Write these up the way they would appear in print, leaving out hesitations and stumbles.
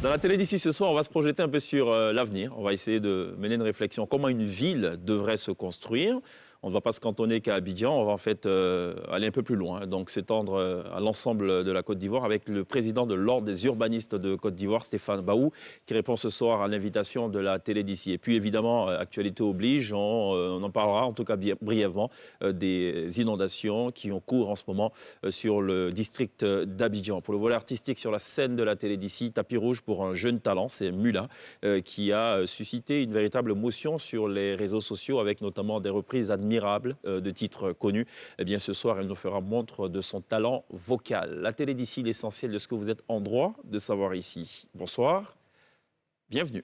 Dans la télé d'ici ce soir, on va se projeter un peu sur l'avenir. On va essayer de mener une réflexion. Comment une ville devrait se construire? On ne va pas se cantonner qu'à Abidjan, on va en fait aller un peu plus loin, donc s'étendre à l'ensemble de la Côte d'Ivoire avec le président de l'Ordre des urbanistes de Côte d'Ivoire, Stéphane Baou, qui répond ce soir à l'invitation de la télé d'ici. Et puis évidemment, actualité oblige, on en parlera en tout cas brièvement des inondations qui ont cours en ce moment sur le district d'Abidjan. Pour le volet artistique sur la scène de la télé d'ici, tapis rouge pour un jeune talent, c'est Mula, qui a suscité une véritable motion sur les réseaux sociaux avec notamment des reprises admirables de titres connus. Eh bien, ce soir, elle nous fera montre de son talent vocal. La télé d'ici, l'essentiel de ce que vous êtes en droit de savoir ici. Bonsoir, bienvenue.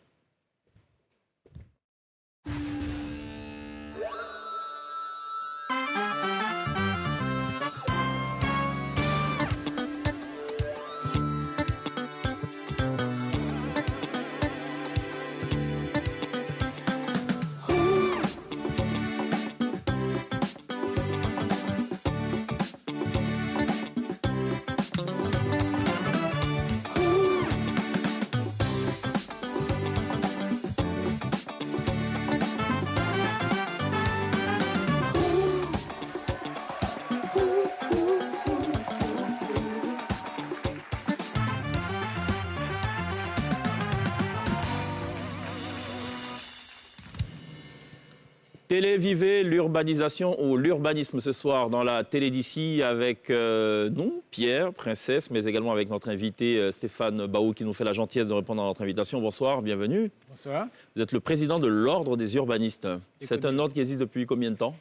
Télé, vivez l'urbanisation ou l'urbanisme ce soir dans la télé d'ici avec nous, Pierre, Princesse, mais également avec notre invité Stéphane Baou qui nous fait la gentillesse de répondre à notre invitation. Bonsoir, bienvenue. Bonsoir. Vous êtes le président de l'Ordre des urbanistes. C'est un ordre qui existe depuis combien de temps?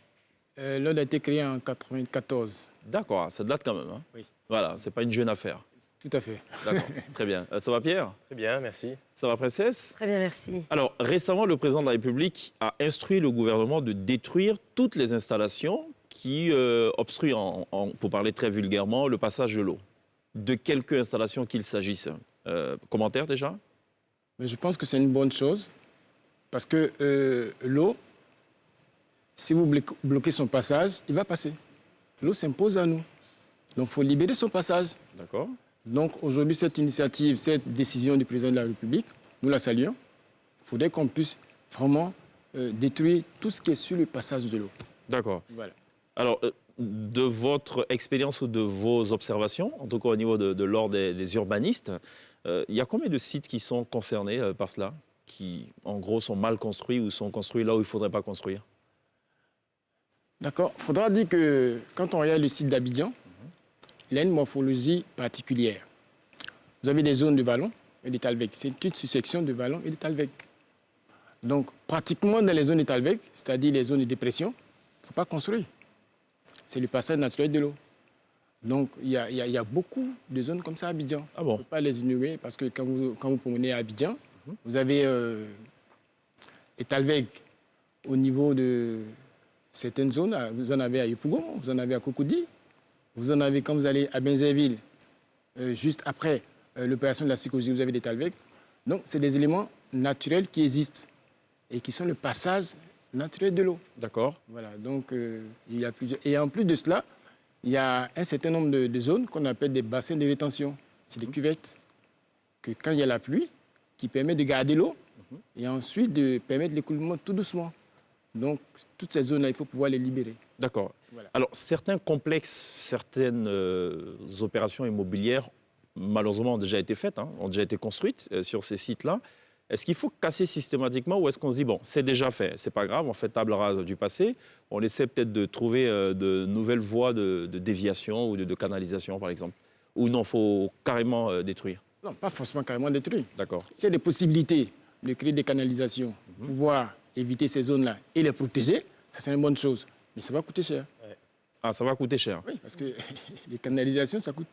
L'ordre a été créé en 1994. D'accord, ça date quand même. Hein? Oui. Voilà, c'est pas une jeune affaire. Tout à fait. D'accord, très bien. Ça va Pierre? Très bien, merci. Ça va Princesse? Très bien, merci. Alors, récemment, le président de la République a instruit le gouvernement de détruire toutes les installations qui obstruent, pour parler très vulgairement, le passage de l'eau. De quelques installations qu'il s'agisse. Commentaire déjà? Mais je pense que c'est une bonne chose parce que l'eau, si vous bloquez son passage, il va passer. L'eau s'impose à nous. Donc, il faut libérer son passage. D'accord. Donc, aujourd'hui, cette initiative, cette décision du président de la République, nous la saluons. Il faudrait qu'on puisse vraiment détruire tout ce qui est sur le passage de l'eau. D'accord. Voilà. Alors, de votre expérience ou de vos observations, en tout cas au niveau de l'ordre des urbanistes, il y a combien de sites qui sont concernés par cela, qui en gros sont mal construits ou sont construits là où il ne faudrait pas construire? D'accord. Il faudra dire que quand on regarde le site d'Abidjan, il a une morphologie particulière. Vous avez des zones de vallons et des talwegs. C'est une petite succession de vallons et de talwegs. Donc, pratiquement dans les zones de talwegs, c'est-à-dire les zones de dépression, il ne faut pas construire. C'est le passage naturel de l'eau. Donc, il y a beaucoup de zones comme ça à Abidjan. Ah bon? On ne peut pas les ignorer parce que quand vous promenez à Abidjan, vous avez les talwegs au niveau de certaines zones. Vous en avez à Yopougon, vous en avez à Cocody. Vous en avez quand vous allez à Benzerville, juste après l'opération de la psychologie, vous avez des talwegs. Donc, c'est des éléments naturels qui existent et qui sont le passage naturel de l'eau. D'accord. Voilà, donc il y a plusieurs. Et en plus de cela, il y a un certain nombre de zones qu'on appelle des bassins de rétention. C'est des cuvettes que quand il y a la pluie, qui permet de garder l'eau et ensuite de permettre l'écoulement tout doucement. Donc, toutes ces zones-là, il faut pouvoir les libérer. D'accord. Voilà. Alors, certains complexes, certaines opérations immobilières, malheureusement, ont déjà été faites, ont déjà été construites sur ces sites-là. Est-ce qu'il faut casser systématiquement ou est-ce qu'on se dit, bon, c'est déjà fait, c'est pas grave, on fait table rase du passé, on essaie peut-être de trouver de nouvelles voies de déviation ou de canalisation, par exemple? Ou non, il faut carrément détruire? Non, pas forcément carrément détruire. D'accord. S'il y a des possibilités de créer des canalisations, pouvoir éviter ces zones-là et les protéger, ça c'est une bonne chose. Mais ça va coûter cher. Ouais. Ah, ça va coûter cher? Oui, parce que les canalisations, ça coûte.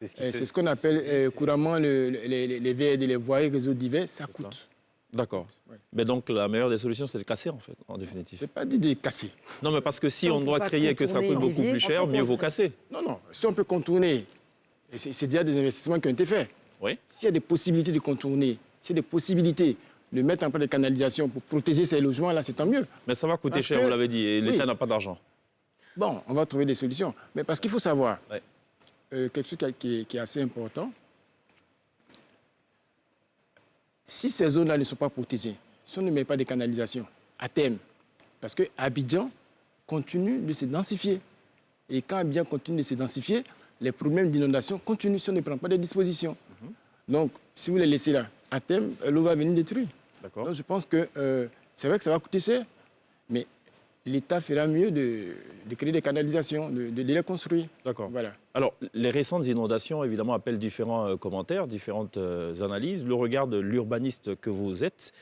C'est ce qu'on appelle couramment les VRD, les voiries réseaux divers, ça coûte. D'accord. Ouais. Mais donc, la meilleure des solutions, c'est de casser, en fait, en définitive. Je n'ai pas dit de casser. Non, mais parce que si on doit créer et que ça coûte beaucoup plus cher, mieux vaut casser. Non, non. Si on peut contourner, c'est déjà des investissements qui ont été faits. Oui. S'il y a des possibilités de contourner, s'il y a des possibilités de mettre en place des canalisations pour protéger ces logements, là, c'est tant mieux. Mais ça va coûter cher, vous l'avez dit, et l'État n'a pas d'argent. Bon, on va trouver des solutions. Mais parce qu'il faut savoir, quelque chose qui est assez important, si ces zones-là ne sont pas protégées, si on ne met pas de canalisation, à terme, parce qu'Abidjan continue de se densifier. Et quand Abidjan continue de se densifier, les problèmes d'inondation continuent si on ne prend pas de dispositions. Donc, si vous les laissez là, à terme, l'eau va venir détruire. D'accord. Donc, je pense que c'est vrai que ça va coûter cher, mais l'État fera mieux de créer des canalisations, de les construire. D'accord. Voilà. Alors, les récentes inondations, évidemment, appellent différents commentaires, différentes analyses. Le regard de l'urbaniste que vous êtes,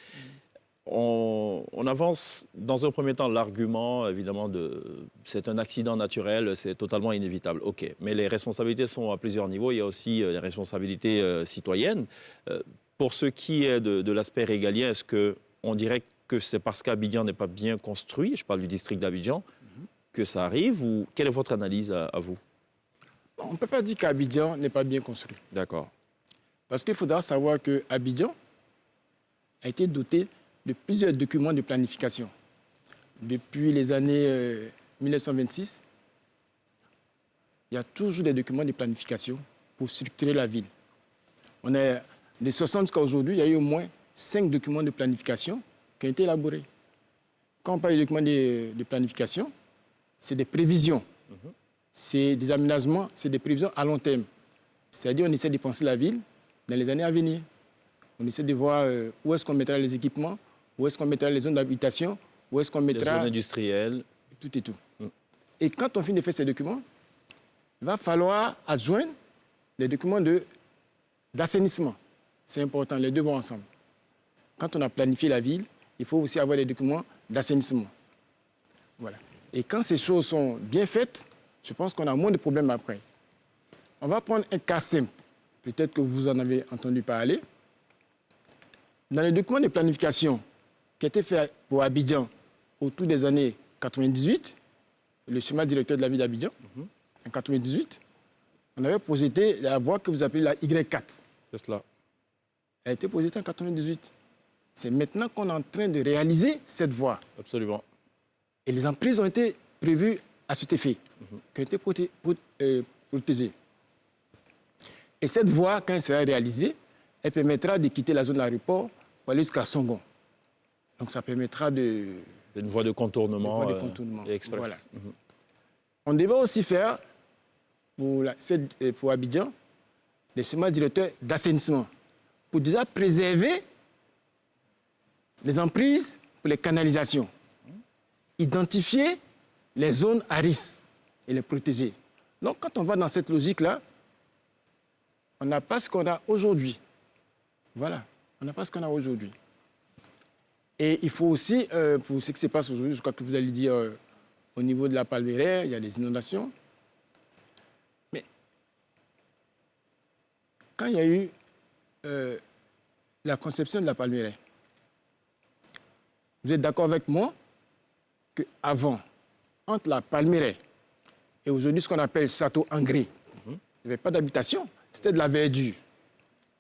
on avance dans un premier temps l'argument, évidemment, c'est un accident naturel, c'est totalement inévitable. OK, mais les responsabilités sont à plusieurs niveaux. Il y a aussi les responsabilités citoyennes. Pour ce qui est de l'aspect régalien, est-ce qu'on dirait que c'est parce qu'Abidjan n'est pas bien construit, je parle du district d'Abidjan, que ça arrive, ou quelle est votre analyse à vous? On ne peut pas dire qu'Abidjan n'est pas bien construit. D'accord. Parce qu'il faudra savoir qu'Abidjan a été doté de plusieurs documents de planification. Depuis les années 1926, il y a toujours des documents de planification pour structurer la ville. On est de 60 jusqu'à aujourd'hui, il y a eu au moins 5 documents de planification qui ont été élaborés. Quand on parle de documents de planification, c'est des prévisions. C'est des aménagements, c'est des prévisions à long terme. C'est-à-dire qu'on essaie de penser la ville dans les années à venir. On essaie de voir où est-ce qu'on mettra les équipements, où est-ce qu'on mettra les zones d'habitation, où est-ce qu'on mettra... Les zones industrielles. Tout et tout. Et quand on finit de faire ces documents, il va falloir adjoindre des documents d'assainissement. C'est important, les deux vont ensemble. Quand on a planifié la ville, il faut aussi avoir des documents d'assainissement. Voilà. Et quand ces choses sont bien faites, je pense qu'on a moins de problèmes après. On va prendre un cas simple. Peut-être que vous en avez entendu parler. Dans les documents de planification qui étaient faits pour Abidjan autour des années 98, le schéma directeur de la ville d'Abidjan, en 98, on avait projeté la voie que vous appelez la Y4. C'est cela. Elle a été projetée en 98. C'est maintenant qu'on est en train de réaliser cette voie. Absolument. Et les emprises ont été prévues à cet effet, qui ont été protégées. Et cette voie, quand elle sera réalisée, elle permettra de quitter la zone d'aéroport pour aller jusqu'à Songon. Donc ça permettra de... C'est une voie de contournement, et express. Voilà. On devait aussi faire, pour Abidjan, des schémas directeurs d'assainissement, pour déjà préserver les emprises pour les canalisations, identifier les zones à risque et les protéger. Donc quand on va dans cette logique-là, on n'a pas ce qu'on a aujourd'hui. Voilà, on n'a pas ce qu'on a aujourd'hui. Et il faut aussi, pour ce qui se passe aujourd'hui, je crois que vous allez dire, au niveau de la Palmeraie, il y a des inondations. Mais quand il y a eu la conception de la Palmeraie, vous êtes d'accord avec moi qu'avant, entre la Palmeraie et aujourd'hui ce qu'on appelle Château Engré, il n'y avait pas d'habitation, c'était de la verdure.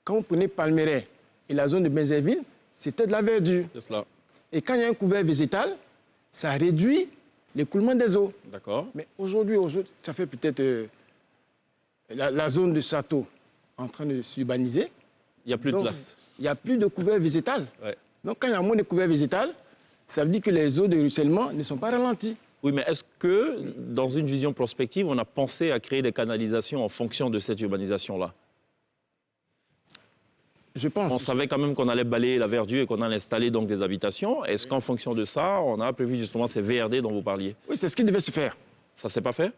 Quand vous prenez Palmeraie et la zone de Benjerville, c'était de la verdure. C'est cela. Et quand il y a un couvert végétal, ça réduit l'écoulement des eaux. D'accord. Mais aujourd'hui, ça fait peut-être la zone de château en train de s'urbaniser. Il n'y a plus de place. Il n'y a plus de couvert végétal. Ouais. Donc quand il y a moins de couvert végétal, ça veut dire que les eaux de ruissellement ne sont pas ralenties. Oui, mais est-ce que, dans une vision prospective, on a pensé à créer des canalisations en fonction de cette urbanisation-là? Je pense. On savait quand même qu'on allait balayer la verdure et qu'on allait installer donc des habitations. Est-ce qu'en fonction de ça, on a prévu justement ces VRD dont vous parliez? Oui, c'est ce qui devait se faire. Ça ne s'est pas fait?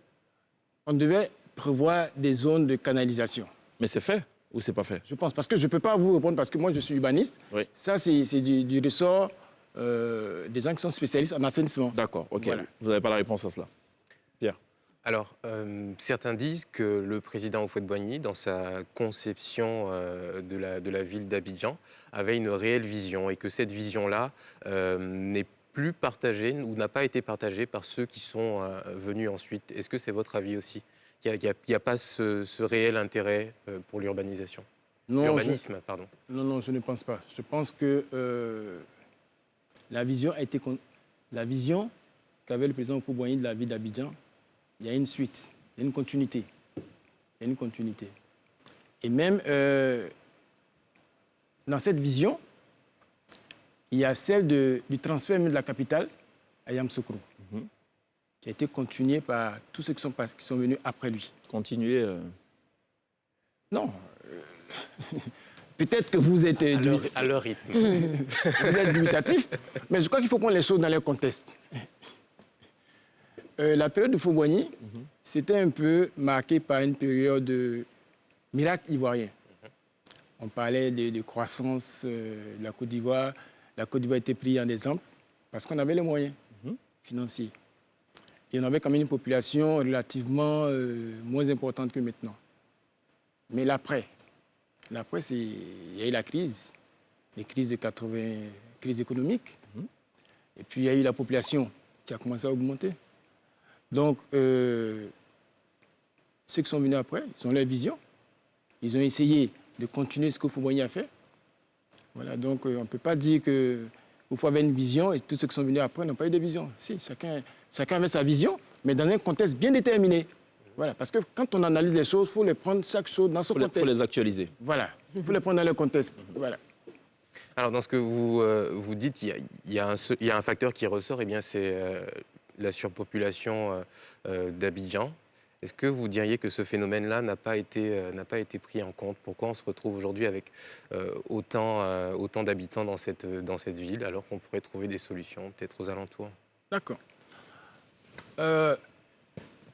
On devait prévoir des zones de canalisation. Mais c'est fait ou c'est pas fait? Je pense, parce que je ne peux pas vous répondre, parce que moi je suis urbaniste. Oui. Ça, c'est du ressort des gens qui sont spécialistes en assainissement. D'accord, ok. Voilà. Vous n'avez pas la réponse à cela. Pierre? Alors, certains disent que le président Houphouët-Boigny, dans sa conception de la ville d'Abidjan, avait une réelle vision et que cette vision-là n'est plus partagée ou n'a pas été partagée par ceux qui sont venus ensuite. Est-ce que c'est votre avis aussi? Qu'il n'y a pas ce réel intérêt pour l'urbanisation? L'urbanisme, pardon. Non, je ne pense pas. Je pense que la vision qu'avait le président Houphouët-Boigny de la ville d'Abidjan, il y a une suite, il y a une continuité. Et même dans cette vision, il y a celle du transfert même de la capitale à Yamoussoukro, qui a été continué par tous ceux qui sont venus après lui. Continuer. Non. Peut-être que vous êtes À leur rythme. vous êtes dubitatif, mais je crois qu'il faut prendre les choses dans leur contexte. La période de Fouboigny, c'était un peu marqué par une période de miracle ivoirien. On parlait de croissance de la Côte d'Ivoire. La Côte d'Ivoire était prise en exemple parce qu'on avait les moyens financiers. Et on avait quand même une population relativement moins importante que maintenant. Mais l'après, il y a eu la crise, les crises de 80, crise économique. Et puis il y a eu la population qui a commencé à augmenter. Donc, ceux qui sont venus après, ils ont leur vision. Ils ont essayé de continuer ce que Fouboigny a fait. Voilà, donc on ne peut pas dire que Oufou avait une vision et tous ceux qui sont venus après n'ont pas eu de vision. Si, chacun avait sa vision, mais dans un contexte bien déterminé. Voilà, parce que quand on analyse les choses, il faut les prendre chaque chose dans son contexte. Il faut les actualiser. Voilà, il faut les prendre dans le contexte. Voilà. Alors, dans ce que vous dites, il y a un facteur qui ressort, et bien c'est la surpopulation d'Abidjan. Est-ce que vous diriez que ce phénomène-là n'a pas été pris en compte? Pourquoi on se retrouve aujourd'hui avec autant d'habitants dans cette ville, alors qu'on pourrait trouver des solutions, peut-être aux alentours? D'accord.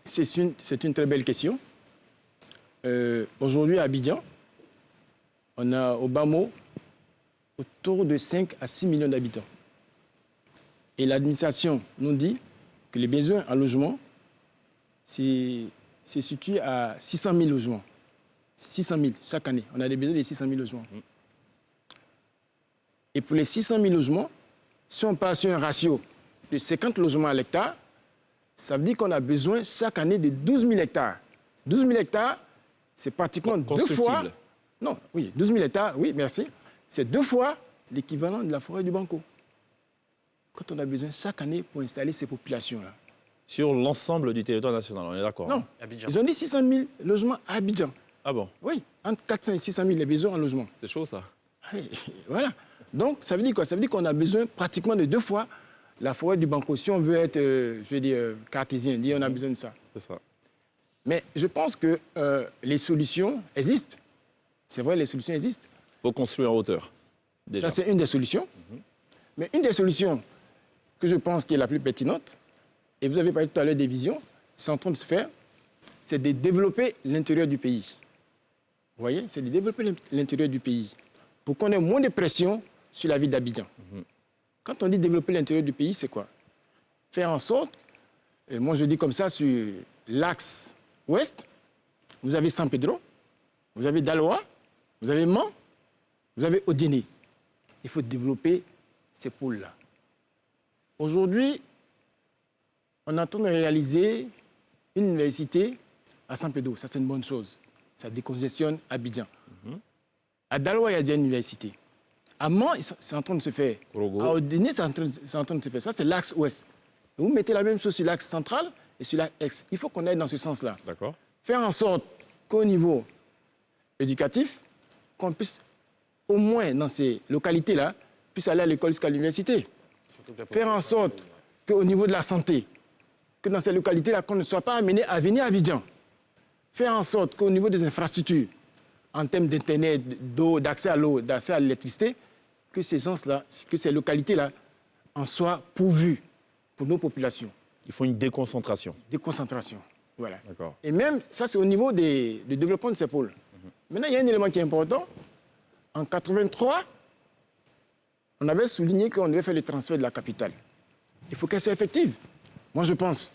C'est une très belle question. Aujourd'hui, à Abidjan, on a au bas mot autour de 5 à 6 millions d'habitants. Et l'administration nous dit que les besoins en logement se situent à 600 000 logements. 600 000 chaque année. On a des besoins de 600 000 logements. Et pour les 600 000 logements, si on passe sur un ratio de 50 logements à l'hectare, ça veut dire qu'on a besoin chaque année de 12 000 hectares. 12 000 hectares, c'est pratiquement 2 fois... Non, oui, 12 000 hectares, oui, merci. C'est 2 fois l'équivalent de la forêt du Banco. Quand on a besoin chaque année pour installer ces populations-là. Sur l'ensemble du territoire national, on est d'accord? Non, Abidjan. Ils ont dit 600 000 logements à Abidjan. Ah bon? Oui, entre 400 et 600 000 les besoins en logement. C'est chaud, ça. Oui, voilà. Donc, ça veut dire quoi? Ça veut dire qu'on a besoin pratiquement de 2 fois la forêt du Banco. Si on veut être, cartésien, dire on a besoin de ça. C'est ça. Mais je pense que les solutions existent. C'est vrai, les solutions existent. Il faut construire en hauteur. Déjà. Ça, c'est une des solutions. Mais une des solutions que je pense qui est la plus pertinente, et vous avez parlé tout à l'heure des visions, c'est en train de se faire, c'est de développer l'intérieur du pays. Vous voyez? C'est de développer l'intérieur du pays pour qu'on ait moins de pression sur la ville d'Abidjan. Quand on dit développer l'intérieur du pays, c'est quoi? Faire en sorte, et moi je dis comme ça, sur l'axe ouest, vous avez San Pedro, vous avez Daloa, vous avez Mans, vous avez Odiné. Il faut développer ces pôles-là. Aujourd'hui, on est en train de réaliser une université à San Pedro. Ça, c'est une bonne chose. Ça décongestionne Abidjan. À Daloa, il y a déjà une université. À Mans, c'est en train de se faire. Korogo. À Odiné, c'est en train de se faire. Ça, c'est l'axe ouest. Et vous mettez la même chose sur l'axe central et sur l'axe est. Il faut qu'on aille dans ce sens-là. D'accord. Faire en sorte qu'au niveau éducatif, qu'on puisse, au moins dans ces localités-là, puisse aller à l'école jusqu'à l'université. Faire en sorte qu'au niveau de la santé, que dans ces localités-là, qu'on ne soit pas amené à venir à Abidjan. Faire en sorte qu'au niveau des infrastructures, en termes d'Internet, d'eau, d'accès à l'eau, d'accès à l'électricité, que ces gens-là, que ces localités-là en soient pourvues pour nos populations. Il faut une déconcentration. Déconcentration, voilà. D'accord. Et même, ça c'est au niveau du développement de ces pôles. Maintenant, il y a un élément qui est important. En 1983, on avait souligné qu'on devait faire le transfert de la capitale. Il faut qu'elle soit effective. Moi, je pense,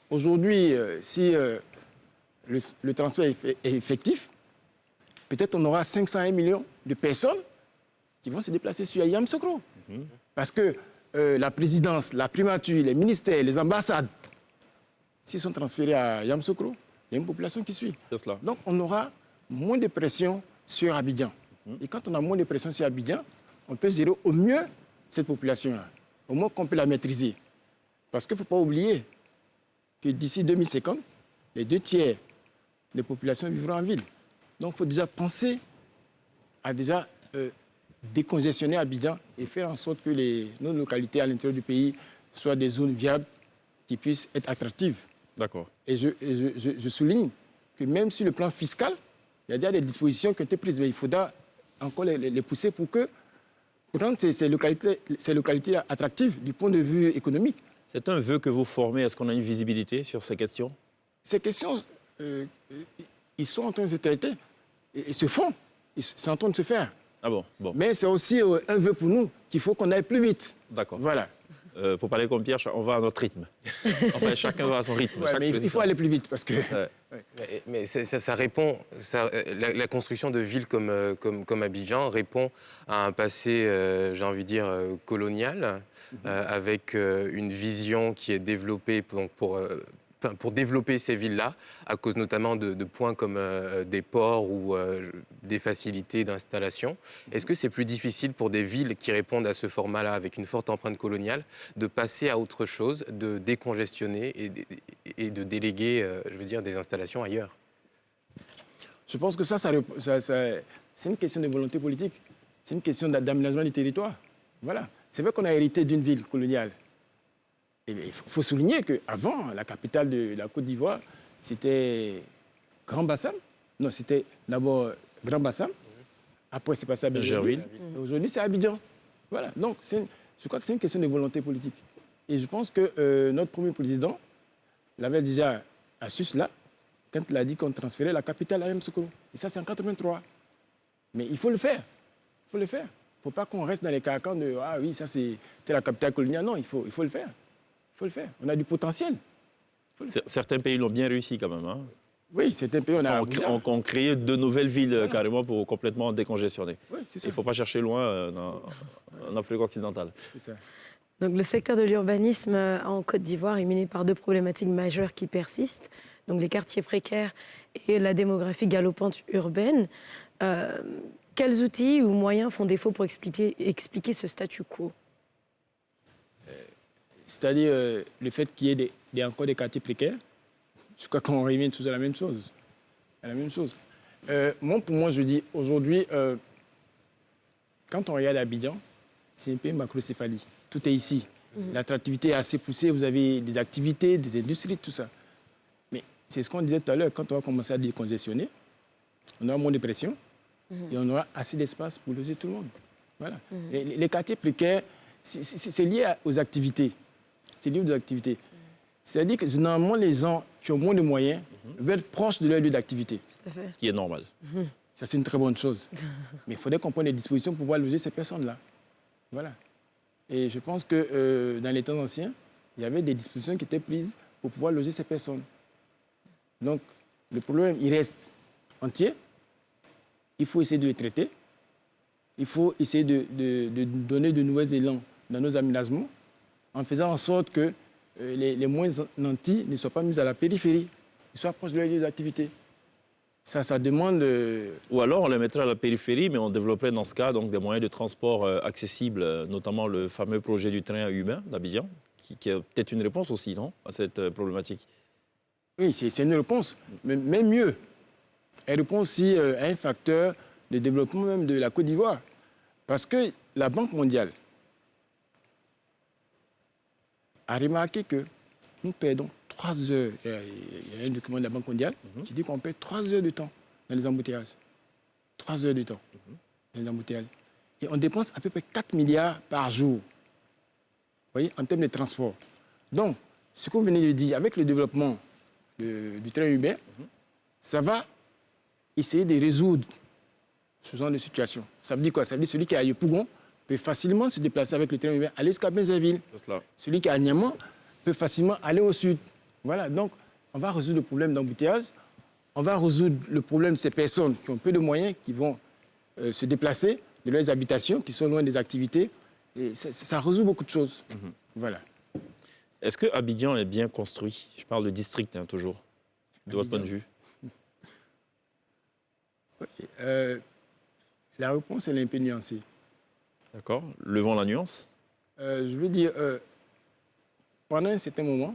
aujourd'hui, si le transfert est effectif, peut-être on aura 501 millions de personnes qui vont se déplacer sur Yamoussoukro. Parce que la présidence, la primature, les ministères, les ambassades, s'ils sont transférés à Yamoussoukro, il y a une population qui suit. C'est cela. Donc, on aura moins de pression sur Abidjan. Et quand on a moins de pression sur Abidjan, on peut gérer au mieux cette population-là. Au moins qu'on peut la maîtriser. Parce qu'il ne faut pas oublier que d'ici 2050, les 2 tiers des populations vivront en ville. Donc, il faut déjà penser à déjà décongestionner Abidjan et faire en sorte que nos localités à l'intérieur du pays soient des zones viables qui puissent être attractives. D'accord. Et je souligne que même sur le plan fiscal, il y a déjà des dispositions qui ont été prises, mais il faudra encore les pousser pour rendre ces localités attractives du point de vue économique. C'est un vœu que vous formez. Est-ce qu'on a une visibilité sur ces questions? Ces questions, ils sont en train de se traiter et se font. C'est en train de se faire. Ah bon, bon. Mais c'est aussi un vœu pour nous qu'il faut qu'on aille plus vite. D'accord. Voilà. Pour parler comme Pierre, on va à notre rythme. Enfin, chacun va à son rythme. Ouais, mais il faut aller plus vite parce que... Ouais. Mais ça répond, la construction de villes comme Abidjan répond à un passé, j'ai envie de dire, colonial, avec une vision qui est développée pour développer ces villes-là, à cause notamment de points comme des ports ou des facilités d'installation. Est-ce que c'est plus difficile pour des villes qui répondent à ce format-là, avec une forte empreinte coloniale, de passer à autre chose, de décongestionner et de déléguer, je veux dire, des installations ailleurs? Je pense que c'est une question de volonté politique. C'est une question d'aménagement du territoire. Voilà. C'est vrai qu'on a hérité d'une ville coloniale. Il faut souligner qu'avant, la capitale de la Côte d'Ivoire, c'était Grand Bassam. Non, c'était d'abord Grand Bassam. Après, c'est passé à Bégerville. Aujourd'hui, c'est Abidjan. Voilà. Donc, je crois que c'est une question de volonté politique. Et je pense que notre premier président l'avait déjà assu cela quand il a dit qu'on transférait la capitale à Yamoussoukro. Et ça, c'est en 1983. Mais il faut le faire. Il faut le faire. Il ne faut pas qu'on reste dans les carcans de « Ah oui, ça, c'est la capitale coloniale ». Non, il faut le faire. Il faut le faire. On a du potentiel. Certains pays l'ont bien réussi quand même. Hein. Oui, certains pays, on créé de nouvelles villes carrément pour complètement décongestionner. Oui, c'est ça. Il ne faut pas chercher loin en Afrique occidentale. C'est ça. Donc, le secteur de l'urbanisme en Côte d'Ivoire est miné par deux problématiques majeures qui persistent. Donc, les quartiers précaires et la démographie galopante urbaine. Quels outils ou moyens font défaut pour expliquer ce statu quo? C'est-à-dire le fait qu'il y ait encore des quartiers précaires, je crois qu'on revient tous à la même chose. Pour moi, je dis aujourd'hui, quand on regarde Abidjan, c'est un peu une macrocéphalie. Tout est ici. L'attractivité est assez poussée, vous avez des activités, des industries, tout ça. Mais c'est ce qu'on disait tout à l'heure, quand on va commencer à décongestionner, on aura moins de pression et on aura assez d'espace pour loger tout le monde. Voilà. Les quartiers précaires, c'est lié aux activités. C'est lié aux activités. C'est-à-dire que généralement, les gens qui ont moins de moyens veulent être proches de leur lieu d'activité. Ce qui est normal. Ça, c'est une très bonne chose. Mais il faudrait qu'on prenne des dispositions pour pouvoir loger ces personnes-là. Voilà. Et je pense que dans les temps anciens, il y avait des dispositions qui étaient prises pour pouvoir loger ces personnes. Donc, le problème, il reste entier. Il faut essayer de le traiter. Il faut essayer de donner de nouveaux élans dans nos aménagements en faisant en sorte que les moins nantis ne soient pas mis à la périphérie, ils soient proches de leur lieu d'activité. Ça demande... Ou alors on les mettrait à la périphérie, mais on développerait dans ce cas donc, des moyens de transport accessibles, notamment le fameux projet du train humain d'Abidjan, qui est peut-être une réponse aussi, non, à cette problématique. Oui, c'est une réponse, mais même mieux. Elle répond aussi à un facteur de développement même de la Côte d'Ivoire. Parce que la Banque mondiale a remarqué que nous perdons 3 heures. Il y a un document de la Banque mondiale qui dit qu'on perd 3 heures de temps dans les embouteillages. 3 heures de temps dans les embouteillages. Et on dépense à peu près 4 milliards par jour, vous voyez, en termes de transport. Donc, ce que vous venez de dire, avec le développement du train humain, ça va essayer de résoudre ce genre de situation. Ça veut dire quoi? Ça veut dire que celui qui est à Yopougon peut facilement se déplacer avec le train humain, aller jusqu'à Benjerville. Celui qui est à Niamey peut facilement aller au sud. Voilà, donc on va résoudre le problème d'embouteillage, on va résoudre le problème de ces personnes qui ont peu de moyens, qui vont se déplacer de leurs habitations, qui sont loin des activités. Et ça résout beaucoup de choses. Voilà. Est-ce que Abidjan est bien construit? Je parle de district, hein, toujours, de votre point de vue. La réponse, elle est un peu nuancée. D'accord. Levons la nuance. Je veux dire, pendant un certain moment,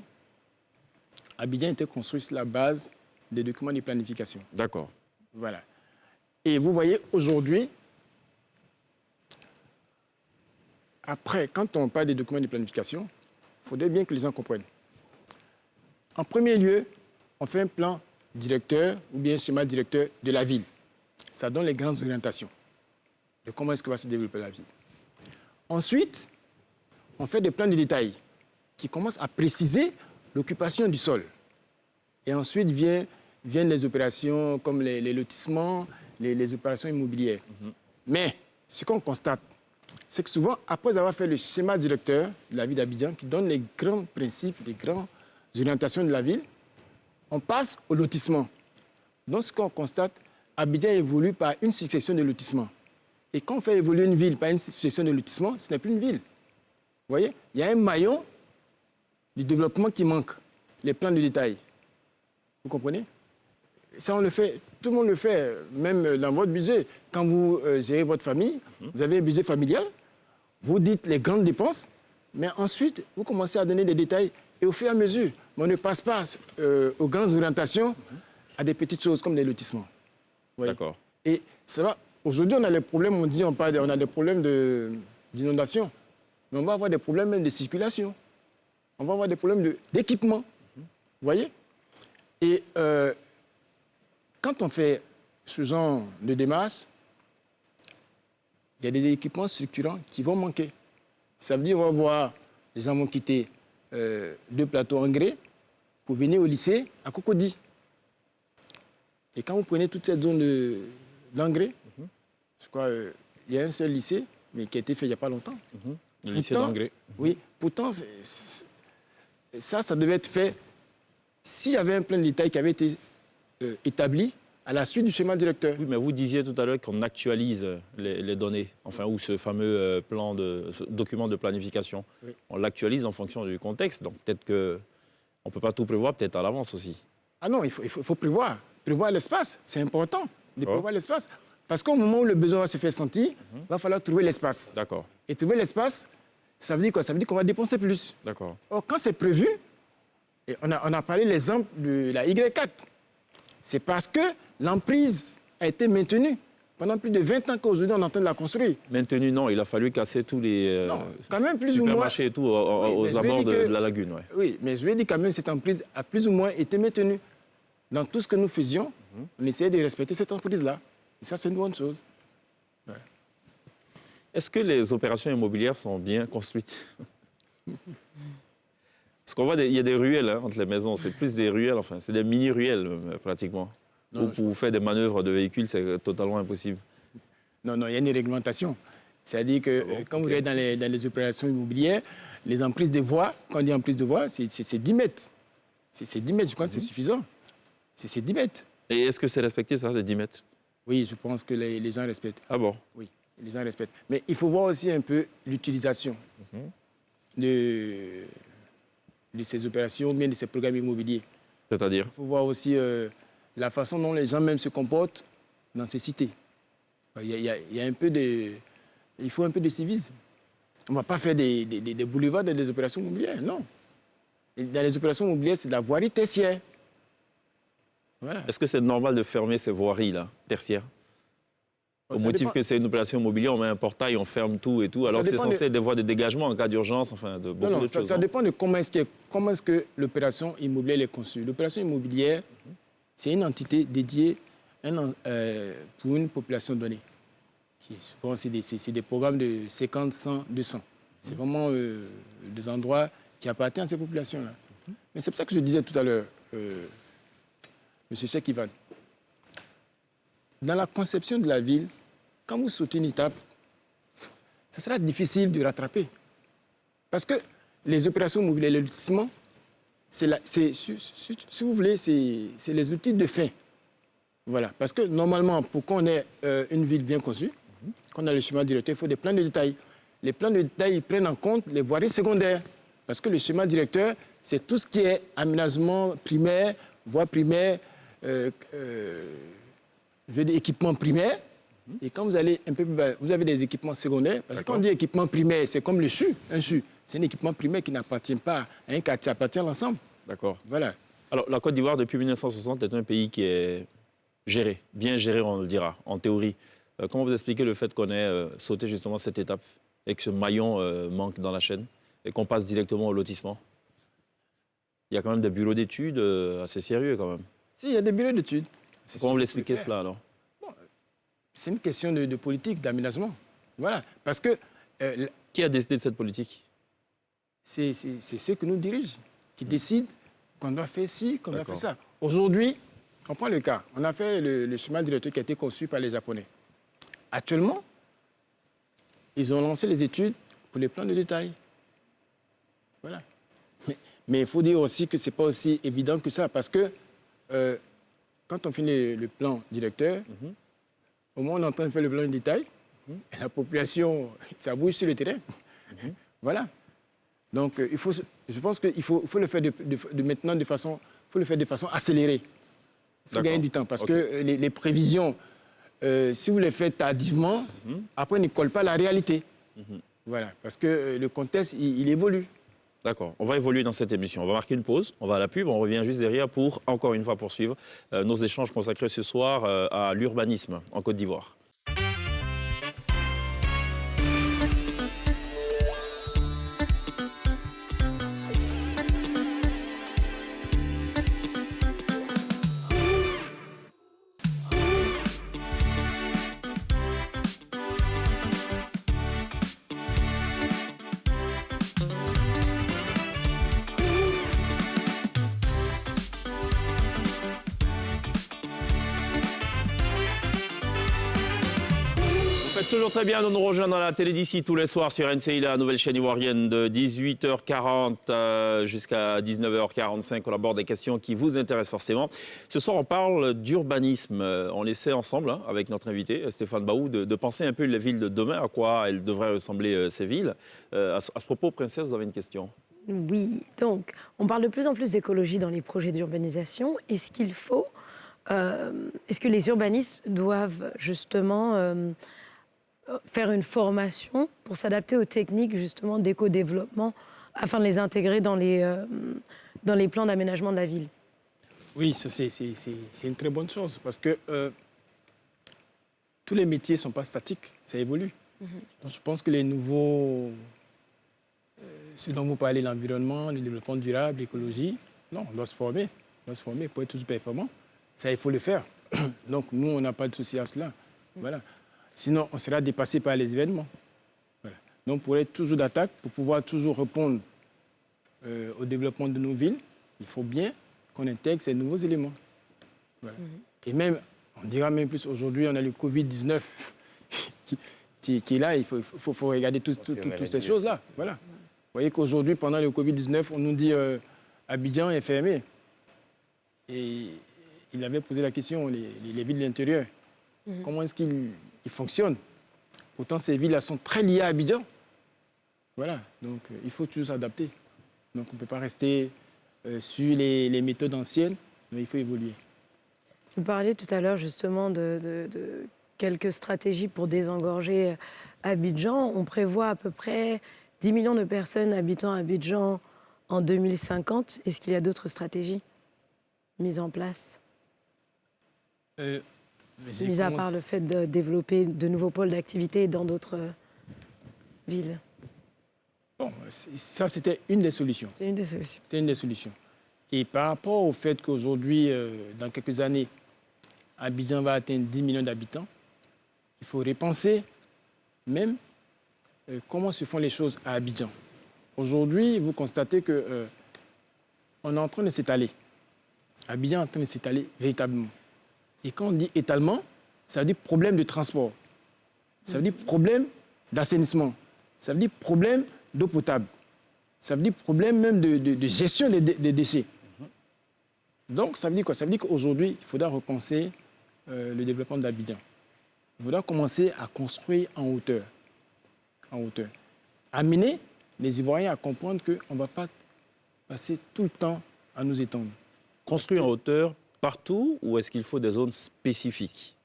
Abidjan était construit sur la base des documents de planification. D'accord. Voilà. Et vous voyez, aujourd'hui, après, quand on parle des documents de planification, il faudrait bien que les gens comprennent. En premier lieu, on fait un plan directeur ou bien un schéma directeur de la ville. Ça donne les grandes orientations de comment est-ce que va se développer la ville. Ensuite, on fait des plans de détail qui commencent à préciser l'occupation du sol. Et ensuite viennent les opérations comme les lotissements, les opérations immobilières. Mais ce qu'on constate, c'est que souvent, après avoir fait le schéma directeur de la ville d'Abidjan, qui donne les grands principes, les grandes orientations de la ville, on passe au lotissement. Donc, ce qu'on constate, Abidjan évolue par une succession de lotissements. Et quand on fait évoluer une ville par une succession de lotissements, ce n'est plus une ville. Vous voyez, il y a un maillon du développement qui manque, les plans de détail. Vous comprenez? Ça, on le fait, tout le monde le fait, même dans votre budget. Quand vous gérez votre famille, vous avez un budget familial, vous dites les grandes dépenses, mais ensuite, vous commencez à donner des détails. Et au fur et à mesure, on ne passe pas aux grandes orientations à des petites choses comme des lotissements. D'accord. Et ça va. Aujourd'hui, on a les problèmes, on a des problèmes d'inondation, mais on va avoir des problèmes même de circulation. On va avoir des problèmes d'équipement. Vous voyez? Et quand on fait ce genre de démarche, il y a des équipements structurants qui vont manquer. Ça veut dire qu'on va voir, les gens vont quitter 2 plateaux en grès pour venir au lycée à Cocody. Et quand vous prenez toute cette zone d'engrais, je crois il y a un seul lycée, mais qui a été fait il n'y a pas longtemps. Le lycée d'engrais. Oui, pourtant, ça devait être fait s'il y avait un plan de détail qui avait été établi à la suite du schéma directeur. Oui, mais vous disiez tout à l'heure qu'on actualise les données, enfin, ou ce fameux ce document de planification. Oui. On l'actualise en fonction du contexte, donc peut-être qu'on ne peut pas tout prévoir, peut-être à l'avance aussi. Ah non, il faut prévoir. Prévoir l'espace, c'est important de prévoir l'espace. Parce qu'au moment où le besoin va se faire sentir, il va falloir trouver l'espace. D'accord. Et trouver l'espace, ça veut dire quoi? Ça veut dire qu'on va dépenser plus. D'accord. Or, quand c'est prévu, et on a parlé de l'exemple de la Y4, c'est parce que l'emprise a été maintenue pendant plus de 20 ans qu'aujourd'hui on est en train de la construire. Maintenu, non, il a fallu casser tous les Non, quand même plus ou moins. supermarchés et tout aux abords de la lagune. Ouais. Oui, mais je vais dire quand même cette emprise a plus ou moins été maintenue. Dans tout ce que nous faisions, on essayait de respecter cette emprise-là. Et ça, c'est une bonne chose. Ouais. Est-ce que les opérations immobilières sont bien construites? Parce qu'on voit, il y a des ruelles entre les maisons. C'est plus des ruelles, enfin, c'est des mini-ruelles pratiquement. Non, Où pour vous faire des manœuvres de véhicules, c'est totalement impossible. Non, il y a une réglementation. C'est-à-dire que quand vous êtes dans les opérations immobilières, les emprises de voies, quand on dit emprise de voies, c'est 10 mètres. C'est 10 mètres, je crois que c'est suffisant. C'est 10 mètres. Et est-ce que c'est respecté, ça, c'est 10 mètres? Oui, je pense que les gens respectent. Ah bon? Oui, les gens respectent. Mais il faut voir aussi un peu l'utilisation de ces opérations, bien de ces programmes immobiliers. C'est-à-dire? Il faut voir aussi la façon dont les gens même se comportent dans ces cités. Il y a un peu de... Il faut un peu de civisme. On ne va pas faire des boulevards dans des opérations immobilières, non. Et dans les opérations immobilières, c'est de la voirie tertiaire. Voilà. Est-ce que c'est normal de fermer ces voiries-là, tertiaires? Au Ça motif dépend. que c'est une opération immobilière, on met un portail, on ferme tout et tout, alors que c'est censé être des voies de dégagement en cas d'urgence, enfin, de beaucoup Non, d'autres choses. ça dépend de comment est-ce que l'opération immobilière est conçue. L'opération immobilière, c'est une entité dédiée pour une population donnée. Souvent, c'est des programmes de 50, 100, 200. C'est vraiment des endroits qui appartiennent à ces populations-là. Mais c'est pour ça que je disais tout à l'heure, M. Cheikh Ivan, dans la conception de la ville, quand vous sautez une étape, ça sera difficile de rattraper. Parce que les opérations immobilières, le lotissement, si vous voulez, c'est les outils de fin. Voilà. Parce que normalement, pour qu'on ait une ville bien conçue, qu'on a le schéma directeur, il faut des plans de détail. Les plans de détail ils prennent en compte les voiries secondaires. Parce que le schéma directeur, c'est tout ce qui est aménagement primaire, voie primaire, équipement primaire. Et quand vous allez un peu plus bas, vous avez des équipements secondaires. Parce que quand on dit équipement primaire, c'est comme le CHU, un CHU. C'est un équipement primaire qui n'appartient pas à un quartier, appartient à l'ensemble. D'accord. Voilà. Alors, la Côte d'Ivoire, depuis 1960, est un pays qui est géré, bien géré, on le dira, en théorie. Comment vous expliquez le fait qu'on ait sauté justement cette étape? et que ce maillon manque dans la chaîne et qu'on passe directement au lotissement? Il y a quand même des bureaux d'études assez sérieux quand même. Si, il y a des bureaux d'études. Comment vous l'expliquez cela alors? C'est une question de politique, d'aménagement. Voilà. Parce que Qui a décidé de cette politique? c'est ceux qui nous dirigent, qui décident qu'on doit faire ci, qu'on doit faire D'accord. ça. Aujourd'hui, on prend le cas. On a fait le schéma directeur qui a été conçu par les Japonais. Actuellement, ils ont lancé les études pour les plans de détail. Voilà. Mais il faut dire aussi que ce n'est pas aussi évident que ça, parce que quand on finit le plan directeur, au moment où on est en train de faire le plan de détail, la population, ça bouge sur le terrain. Voilà. Donc, je pense qu'il faut le faire maintenant de façon accélérée. Il faut gagner du temps, parce que les prévisions, si vous les faites tardivement, après, ne collent pas à la réalité. Voilà, parce que le contexte, il évolue. D'accord, on va évoluer dans cette émission. On va marquer une pause, on va à la pub, on revient juste derrière pour, encore une fois, poursuivre nos échanges consacrés ce soir à l'urbanisme en Côte d'Ivoire. Toujours très bien de nous rejoindre dans la télé d'ici tous les soirs sur NCI, la nouvelle chaîne ivoirienne de 18h40 jusqu'à 19h45. On aborde des questions qui vous intéressent forcément. Ce soir, on parle d'urbanisme. On essaie ensemble, avec notre invité Stéphane Baou, de penser un peu les villes de demain, à quoi elles devraient ressembler ces villes. À ce propos, Princesse, vous avez une question? Oui, donc on parle de plus en plus d'écologie dans les projets d'urbanisation. Est-ce que les urbanistes doivent justement faire une formation pour s'adapter aux techniques justement d'éco-développement afin de les intégrer dans les plans d'aménagement de la ville? Oui, ça, c'est une très bonne chose, parce que tous les métiers ne sont pas statiques, ça évolue. Donc, je pense que les nouveaux, ce dont vous parlez, l'environnement, le développement durable, l'écologie, non, on doit se former. On doit se former pour être tous performants. Ça, il faut le faire. Donc, nous, on n'a pas de souci à cela. Voilà. Sinon, on sera dépassé par les événements. Voilà. Donc, pour être toujours d'attaque, pour pouvoir toujours répondre au développement de nos villes, il faut bien qu'on intègre ces nouveaux éléments. Voilà. Et même, on dira même plus, aujourd'hui, on a le Covid-19 qui est là. Il faut regarder toutes ces choses-là. Voilà. Vous voyez qu'aujourd'hui, pendant le Covid-19, on nous dit Abidjan est fermé. Et il avait posé la question, les villes de l'intérieur, comment est-ce qu'ils fonctionnent? Pourtant, ces villes-là sont très liées à Abidjan. Voilà, donc il faut toujours s'adapter. Donc on ne peut pas rester sur les méthodes anciennes, mais il faut évoluer. Vous parliez tout à l'heure justement de quelques stratégies pour désengorger Abidjan. On prévoit à peu près 10 millions de personnes habitant Abidjan en 2050. Est-ce qu'il y a d'autres stratégies mises en place? Mis à part le fait de développer de nouveaux pôles d'activité dans d'autres villes. Bon, ça, c'était une des solutions. C'est une des solutions. C'était une des solutions. Et par rapport au fait qu'aujourd'hui, dans quelques années, Abidjan va atteindre 10 millions d'habitants, il faut repenser même comment se font les choses à Abidjan. Aujourd'hui, vous constatez qu'on est en train de s'étaler. Abidjan est en train de s'étaler véritablement. Et quand on dit étalement, ça veut dire problème de transport. Ça veut dire problème d'assainissement. Ça veut dire problème d'eau potable. Ça veut dire problème même de gestion des déchets. Donc, ça veut dire quoi? Ça veut dire qu'aujourd'hui, il faudra repenser le développement d'Abidjan. Il faudra commencer à construire en hauteur. En hauteur. Amener les Ivoiriens à comprendre qu'on ne va pas passer tout le temps à nous étendre. Construire en hauteur partout, ou est-ce qu'il faut des zones spécifiques?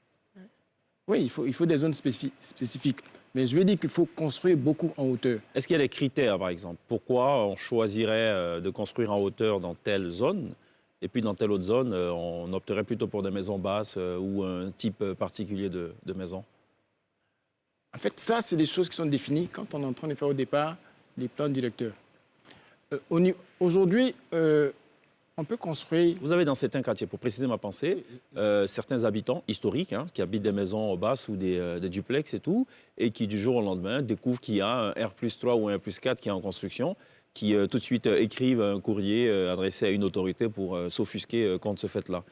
Oui, il faut des zones spécifiques. Mais je veux dire qu'il faut construire beaucoup en hauteur. Est-ce qu'il y a des critères, par exemple? Pourquoi on choisirait de construire en hauteur dans telle zone, et puis dans telle autre zone, on opterait plutôt pour des maisons basses ou un type particulier de maison? En fait, ça, c'est des choses qui sont définies quand on est en train de faire au départ les plans directeurs. Aujourd'hui, on peut construire... Vous avez dans certains quartiers, pour préciser ma pensée, certains habitants historiques qui habitent des maisons basses ou des duplex et tout, et qui du jour au lendemain découvrent qu'il y a un R+3 ou un R+4 qui est en construction, qui tout de suite écrivent un courrier adressé à une autorité pour s'offusquer contre ce fait-là.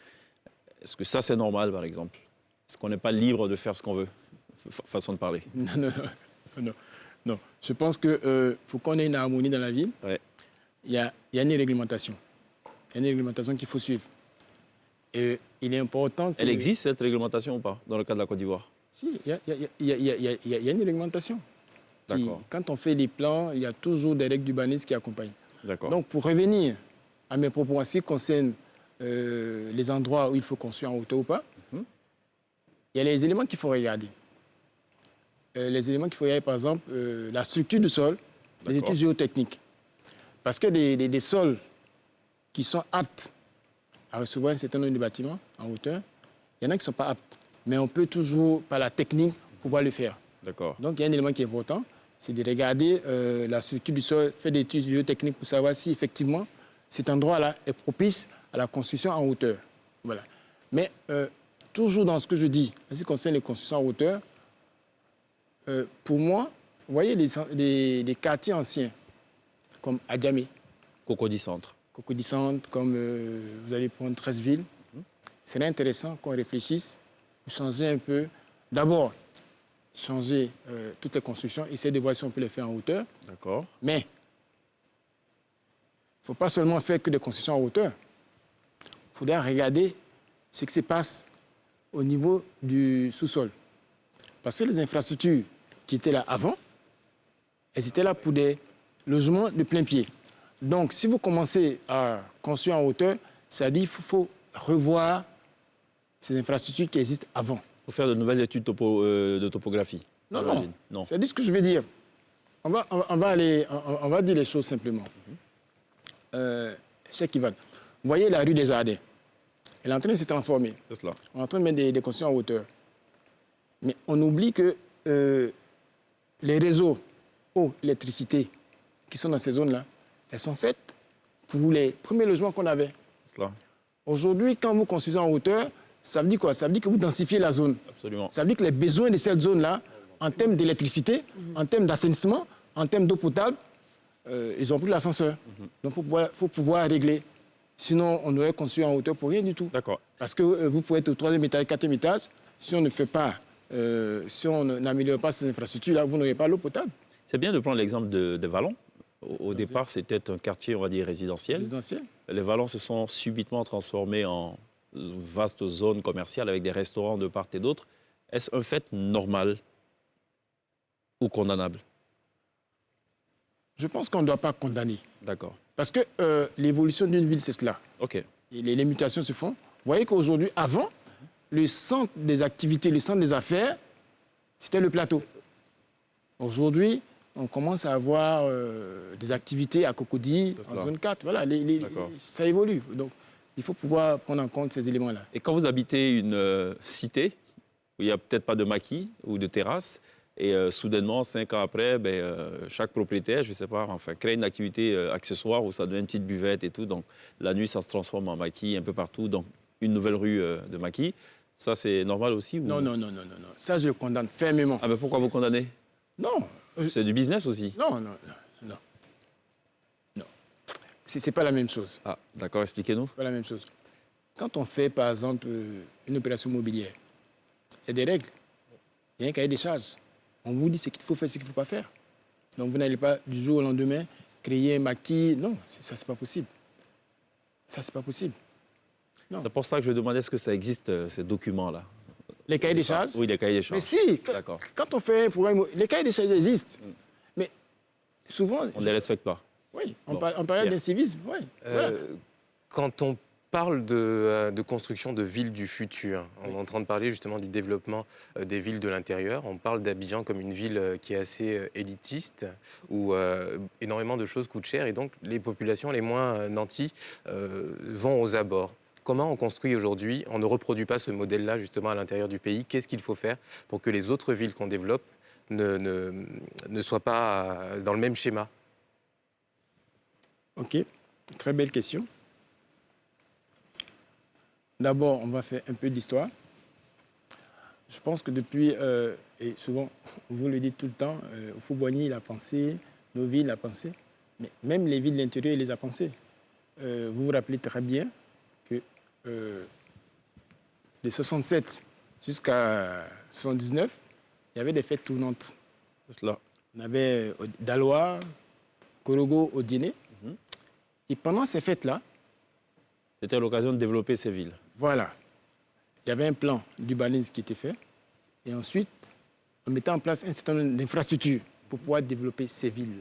Est-ce que ça, c'est normal, par exemple? Est-ce qu'on n'est pas libre de faire ce qu'on veut? Façon de parler. Non. Je pense que pour qu'on ait une harmonie dans la ville, il y a une réglementation. Il y a une réglementation qu'il faut suivre. Et il est important que... Elle existe, cette réglementation, ou pas, dans le cas de la Côte d'Ivoire? Si, il y a une réglementation. D'accord. Quand on fait des plans, il y a toujours des règles d'urbanisme qui accompagnent. D'accord. Donc, pour revenir à mes propos en ce qui concerne les endroits où il faut construire en hauteur ou pas, il y a les éléments qu'il faut regarder. Les éléments qu'il faut regarder, par exemple, la structure du sol, les études géotechniques. Parce que des sols qui sont aptes à recevoir un certain nombre de bâtiments en hauteur, il y en a qui ne sont pas aptes. Mais on peut toujours, par la technique, pouvoir le faire. D'accord. Donc, il y a un élément qui est important, c'est de regarder la structure du sol, faire des études géotechniques pour savoir si, effectivement, cet endroit-là est propice à la construction en hauteur. Voilà. Mais toujours dans ce que je dis, en ce qui concerne les constructions en hauteur, pour moi, vous voyez les quartiers anciens, comme Adjamé, Cocody Centre. Cocody Centre, comme vous allez prendre Treichville. C'est intéressant qu'on réfléchisse pour changer un peu. D'abord, changer toutes les constructions, essayer de voir si on peut les faire en hauteur. D'accord. Mais il ne faut pas seulement faire que des constructions en hauteur. Il faudra regarder ce qui se passe au niveau du sous-sol. Parce que les infrastructures qui étaient là avant, elles étaient là pour des logements de plein pied. Donc, si vous commencez à construire en hauteur, ça dit qu'il faut revoir ces infrastructures qui existent avant. Il faut faire de nouvelles études de topographie. Non. C'est ce que je veux dire. On va dire les choses simplement. Cheikh Ivan, vous voyez la rue des Jardins. Elle est en train de se transformer. C'est cela. On est en train de mettre des constructions en hauteur. Mais on oublie que les réseaux eau, électricité qui sont dans ces zones-là, elles sont faites pour les premiers logements qu'on avait. C'est cela. Aujourd'hui, quand vous construisez en hauteur, ça veut dire quoi? Ça veut dire que vous densifiez la zone. Absolument. Ça veut dire que les besoins de cette zone-là, en termes d'électricité, en termes d'assainissement, en termes d'eau potable, ils ont pris l'ascenseur. Donc, il faut pouvoir régler. Sinon, on aurait construit en hauteur pour rien du tout. D'accord. Parce que vous pouvez être au 3e étage, 4e étage. Si on ne fait pas, si on n'améliore pas ces infrastructures-là, vous n'aurez pas l'eau potable. C'est bien de prendre l'exemple des Vallons. Au départ, c'était un quartier, on va dire, résidentiel. Les Vallons se sont subitement transformés en vaste zone commerciale avec des restaurants de part et d'autre. Est-ce un fait normal ou condamnable? Je pense qu'on ne doit pas condamner. D'accord. Parce que l'évolution d'une ville, c'est cela. OK. Et les mutations se font. Vous voyez qu'aujourd'hui, avant, le centre des activités, le centre des affaires, c'était le plateau. Aujourd'hui, on commence à avoir des activités à Cocody, en zone 4. Voilà, ça évolue. Donc, il faut pouvoir prendre en compte ces éléments-là. Et quand vous habitez une cité où il n'y a peut-être pas de maquis ou de terrasse, et soudainement, 5 ans après, chaque propriétaire, je ne sais pas, enfin, crée une activité accessoire où ça devient une petite buvette et tout. Donc, la nuit, ça se transforme en maquis un peu partout. Donc, une nouvelle rue de maquis. Ça, c'est normal aussi ou... Non. Ça, je le condamne fermement. Ah ben pourquoi vous condamnez? Non. C'est du business aussi. Non. C'est pas la même chose. Ah, d'accord, expliquez-nous. C'est pas la même chose. Quand on fait, par exemple, une opération immobilière, il y a des règles. Il y a un cahier des charges. On vous dit ce qu'il faut faire, ce qu'il ne faut pas faire. Donc, vous n'allez pas, du jour au lendemain, créer un maquis. Non, ça, c'est pas possible. Ça, c'est pas possible. Non. C'est pour ça que je demandais est-ce que ça existe, ces documents-là. Les cahiers des charges? Oui, les cahiers des charges. Mais si, D'accord. quand on fait un programme, les cahiers des charges existent. Mais souvent... On ne les respecte pas. Oui, on parle d'incivisme. Oui. Voilà. Quand on parle de construction de villes du futur, on est en train de parler justement du développement des villes de l'intérieur. On parle d'Abidjan comme une ville qui est assez élitiste, où énormément de choses coûtent cher et donc les populations les moins nanties vont aux abords. Comment on construit aujourd'hui? On ne reproduit pas ce modèle-là justement à l'intérieur du pays. Qu'est-ce qu'il faut faire pour que les autres villes qu'on développe ne soit pas dans le même schéma? Ok, très belle question. D'abord, on va faire un peu d'histoire. Je pense que depuis, et souvent, vous le dites tout le temps, Houphouët-Boigny, il a pensé, nos villes, il a pensé, mais même les villes de l'intérieur, il les a pensées. Vous vous rappelez très bien que de 67 jusqu'à 79, il y avait des fêtes tournantes. C'est cela. On avait Daloa, Korogo, Odiné. Mhm. Et pendant ces fêtes-là, C'était l'occasion de développer ces villes. voilà, il y avait un plan d'urbanisme qui était fait. Et ensuite, on mettait en place un certain nombre d'infrastructures pour pouvoir développer ces villes.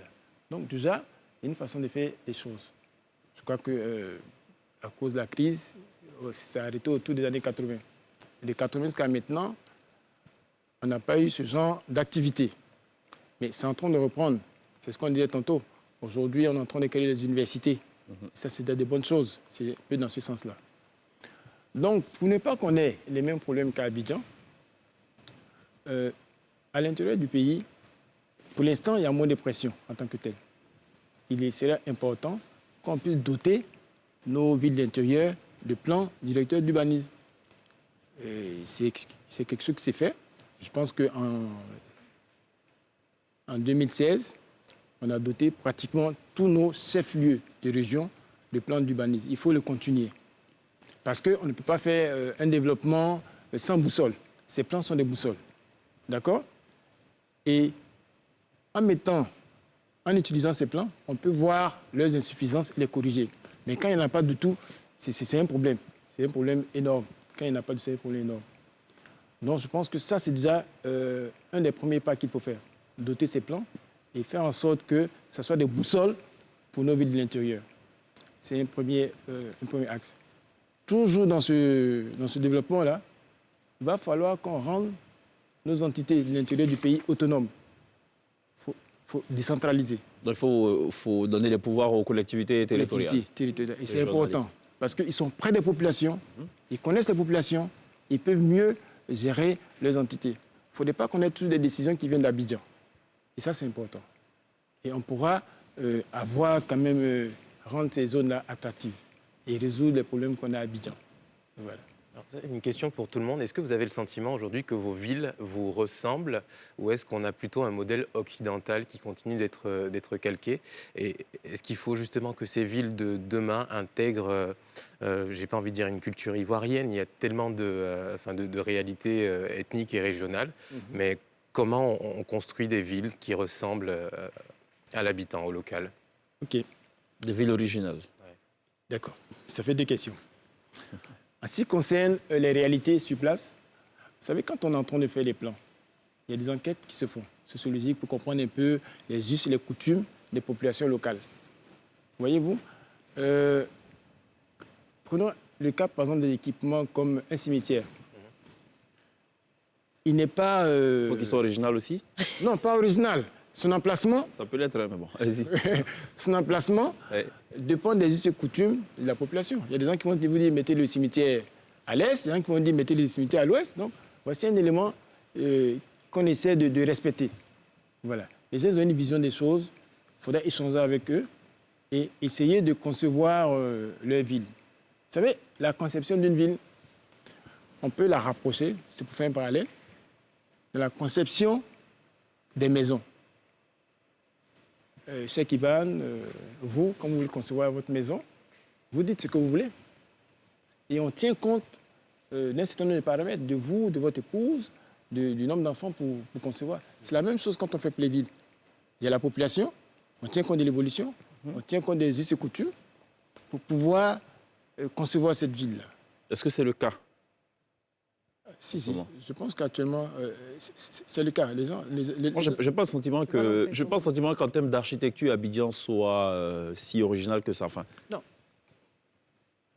Donc déjà, il y a une façon de faire les choses. Je crois que à cause de la crise, ça s'est arrêté autour des années 80. Et de 80 jusqu'à maintenant, on n'a pas eu ce genre d'activité. Mais c'est en train de reprendre. C'est ce qu'on disait tantôt. Aujourd'hui, on est en train de créer les universités. Ça, c'est des bonnes choses. C'est un peu dans ce sens-là. Donc, pour ne pas qu'on ait les mêmes problèmes qu'à Abidjan, à l'intérieur du pays, pour l'instant, il y a moins de pression en tant que tel. Il serait important qu'on puisse doter nos villes d'intérieur de plans directeurs d'urbanisme. C'est quelque chose qui s'est fait. Je pense qu'en 2016, on a doté pratiquement tous nos chefs-lieux de région de plans d'urbanisme. Il faut le continuer. Parce qu'on ne peut pas faire un développement sans boussole. Ces plans sont des boussoles. D'accord? Et en utilisant ces plans, on peut voir leurs insuffisances et les corriger. Mais quand il n'y en a pas du tout, c'est un problème. C'est un problème énorme. Quand il n'y en a pas du tout, c'est un problème énorme. Donc je pense que ça, c'est déjà un des premiers pas qu'il faut faire. Doter ces plans et faire en sorte que ce soit des boussoles pour nos villes de l'intérieur. C'est un premier axe. Toujours dans ce développement-là, il va falloir qu'on rende nos entités de l'intérieur du pays autonomes. Il faut décentraliser. Donc il faut donner les pouvoirs aux collectivités territoriales. Et c'est important parce qu'ils sont près des populations, ils connaissent les populations, ils peuvent mieux gérer leurs entités. Il ne faudrait pas qu'on ait toutes des décisions qui viennent d'Abidjan. Et ça, c'est important. Et on pourra avoir quand même, rendre ces zones-là attractives et résoudre les problèmes qu'on a à Abidjan. Voilà. Alors, une question pour tout le monde. Est-ce que vous avez le sentiment aujourd'hui que vos villes vous ressemblent ou est-ce qu'on a plutôt un modèle occidental qui continue d'être calqué? Et est-ce qu'il faut justement que ces villes de demain intègrent, j'ai pas envie de dire une culture ivoirienne, il y a tellement de réalités ethniques et régionales, mais comment on construit des villes qui ressemblent à l'habitant, au local? OK. Des villes originales. D'accord. Ça fait deux questions. En ce qui concerne les réalités sur place, vous savez, quand on est en train de faire les plans, il y a des enquêtes qui se font, sociologiques, pour comprendre un peu les us et les coutumes des populations locales. Voyez-vous, prenons le cas, par exemple, des équipements comme un cimetière. Il n'est pas... Il faut qu'il soit original aussi. Non, pas original. Son emplacement... Ça peut l'être, mais bon, allez-y. Son emplacement dépend des us et coutumes de la population. Il y a des gens qui vont vous dire mettez le cimetière à l'est, il y a des gens qui vont dire mettez le cimetière à l'ouest. Donc, voici un élément qu'on essaie de respecter. Voilà. Les gens ont une vision des choses, il faudra échanger avec eux et essayer de concevoir leur ville. Vous savez, la conception d'une ville, on peut la rapprocher, c'est pour faire un parallèle, de la conception des maisons. Cheikh Ivan, vous, quand vous voulez concevoir votre maison, vous dites ce que vous voulez. Et on tient compte d'un certain nombre de paramètres, de vous, de votre épouse, du nombre d'enfants pour concevoir. C'est la même chose quand on fait les villes. Il y a la population, on tient compte de l'évolution, on tient compte des us et coutumes pour pouvoir concevoir cette ville-là. Est-ce que c'est le cas? Si. Je pense qu'actuellement, c'est le cas. Moi, je n'ai pas le sentiment qu'en termes d'architecture, Abidjan soit si original que ça. Enfin, non.